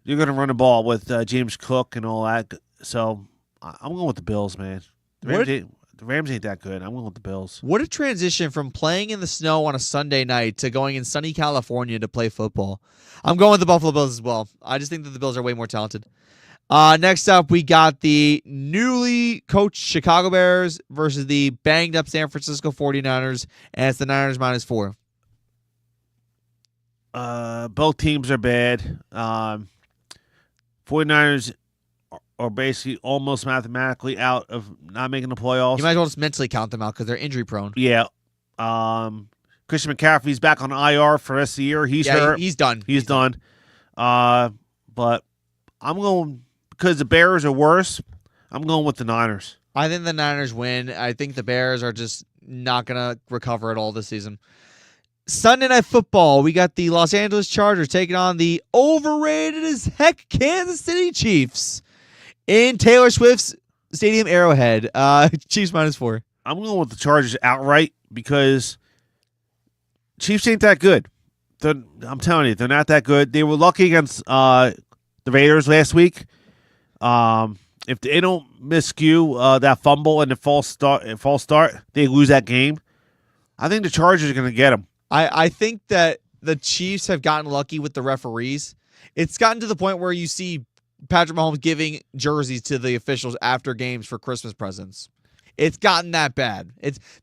S2: You're going to run the ball with James Cook and all that. So I'm going with the Bills, man. The Rams ain't that good. I'm going with the Bills.
S1: What a transition from playing in the snow on a Sunday night to going in sunny California to play football. I'm going with the Buffalo Bills as well. I just think that the Bills are way more talented. Next up, we got the newly coached Chicago Bears versus the banged-up San Francisco 49ers, and it's the Niners -4.
S2: Both teams are bad. 49ers are basically almost mathematically out of not making the playoffs.
S1: You might as well just mentally count them out because they're injury-prone.
S2: Yeah. Christian McCaffrey's back on IR for the rest of the year. He's hurt.
S1: He's done.
S2: He's done. But I'm going, because the Bears are worse, I'm going with the Niners.
S1: I think the Niners win. I think the Bears are just not going to recover at all this season. Sunday Night Football, we got the Los Angeles Chargers taking on the overrated as heck Kansas City Chiefs in Taylor Swift's Stadium Arrowhead. Chiefs -4.
S2: I'm going with the Chargers outright because Chiefs ain't that good. I'm telling you, they're not that good. They were lucky against the Raiders last week. If they don't miscue that fumble and the false start, they lose that game. I think the Chargers are going to get them.
S1: I think that the Chiefs have gotten lucky with the referees. It's gotten to the point where you see Patrick Mahomes giving jerseys to the officials after games for Christmas presents. It's gotten that bad.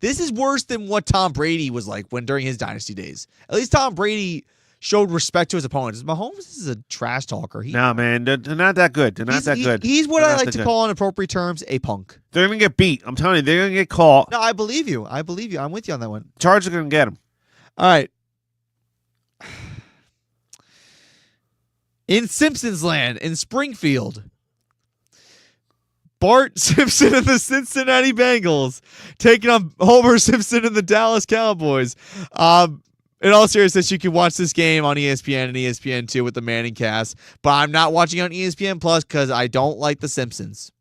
S1: This is worse than what Tom Brady was like during his dynasty days. At least Tom Brady showed respect to his opponents. Mahomes is a trash talker.
S2: No, man, they're not that good. They're not that good.
S1: He's what I like to call in appropriate terms a punk.
S2: They're going to get beat. I'm telling you, they're going to get caught.
S1: No, I believe you. I'm with you on that one.
S2: Chargers are going to get them.
S1: All right. In Simpsons land, in Springfield, Bart Simpson and the Cincinnati Bengals taking on Homer Simpson and the Dallas Cowboys. In all seriousness, you can watch this game on ESPN and ESPN2 with the Manning cast, but I'm not watching on ESPN Plus because I don't like The Simpsons.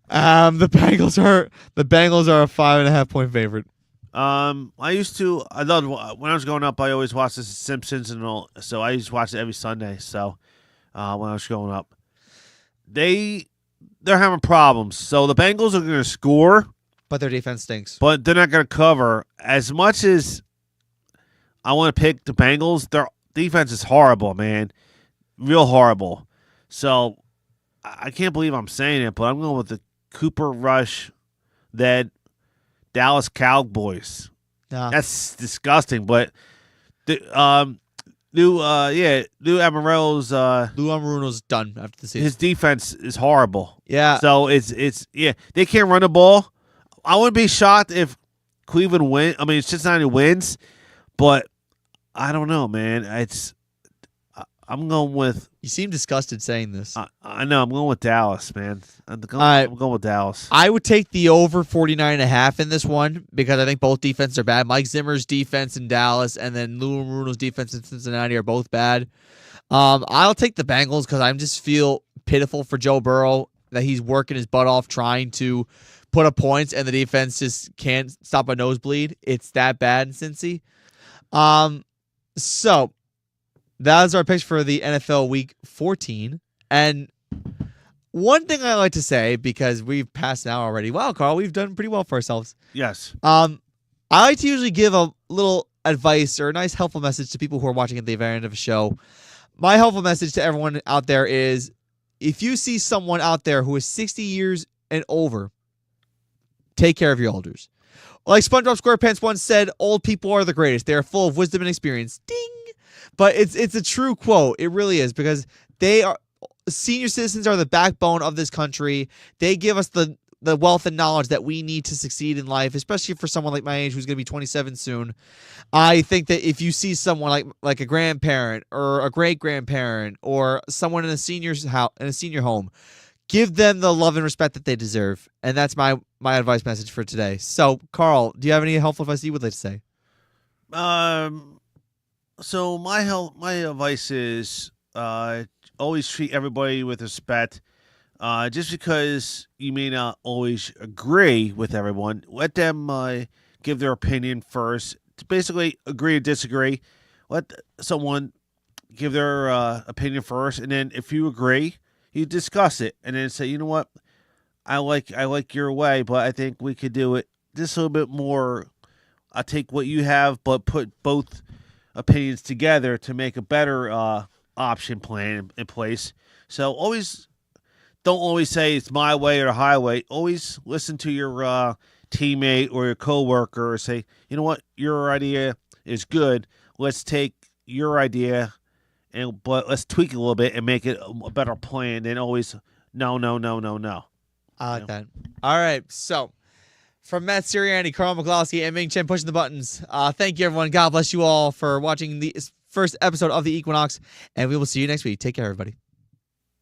S1: The Bengals are a 5.5-point favorite.
S2: I loved when I was growing up. I always watched The Simpsons and all, so I used to watch it every Sunday. So when I was growing up, they're having problems. So the Bengals are going to score,
S1: but their defense stinks.
S2: But they're not going to cover. As much as I want to pick the Bengals, their defense is horrible, man, real horrible. So I can't believe I'm saying it, but I'm going with the Cooper Rush, that Dallas Cowboys.
S1: Nah.
S2: That's disgusting, but Lou Amarillo's
S1: Lou Amarillo's done after the season.
S2: His defense is horrible.
S1: Yeah.
S2: So it's they can't run the ball. I wouldn't be shocked if Cleveland win. I mean, it's just not wins, but I don't know, man. I'm going with.
S1: You seem disgusted saying this.
S2: I know. I'm going with Dallas, man. I'm going with Dallas.
S1: I would take the over 49.5 in this one because I think both defenses are bad. Mike Zimmer's defense in Dallas and then Lou Amarillo's defense in Cincinnati are both bad. I'll take the Bengals because I just feel pitiful for Joe Burrow that he's working his butt off trying to put up points and the defense just can't stop a nosebleed. It's that bad in Cincy. So that's our picks for the NFL Week 14. And one thing I like to say, because we've passed an hour already. Wow, Carl, we've done pretty well for ourselves.
S2: Yes.
S1: I like to usually give a little advice or a nice helpful message to people who are watching at the very end of a show. My helpful message to everyone out there is if you see someone out there who is 60 years and over, take care of your elders. Like SpongeBob SquarePants once said, old people are the greatest. They are full of wisdom and experience. Ding! But it's a true quote. It really is, because senior citizens are the backbone of this country. They give us the the wealth and knowledge that we need to succeed in life, especially for someone like my age who's going to be 27 soon. I think that if you see someone like a grandparent or a great grandparent or someone in a senior's house, in a senior home, give them the love and respect that they deserve. And that's my advice message for today. So, Carl, do you have any helpful advice you would like to say?
S2: So my advice is always treat everybody with respect. Just because you may not always agree with everyone, let them give their opinion first. Basically, agree or disagree. Let someone give their opinion first, and then if you agree, you discuss it, and then say, you know what, I like your way, but I think we could do it just a little bit more. I'll take what you have, but put both opinions together to make a better option plan in place. So don't always say it's my way or the highway. Always listen to your teammate or your coworker, or say, you know what, your idea is good. Let's take your idea but let's tweak it a little bit and make it a better plan than always no.
S1: I like that. All right. So, from Matt Siriani, Carl Maglowski, and Ming Chen pushing the buttons. Thank you, everyone. God bless you all for watching the first episode of the Equinox, and we will see you next week. Take care, everybody.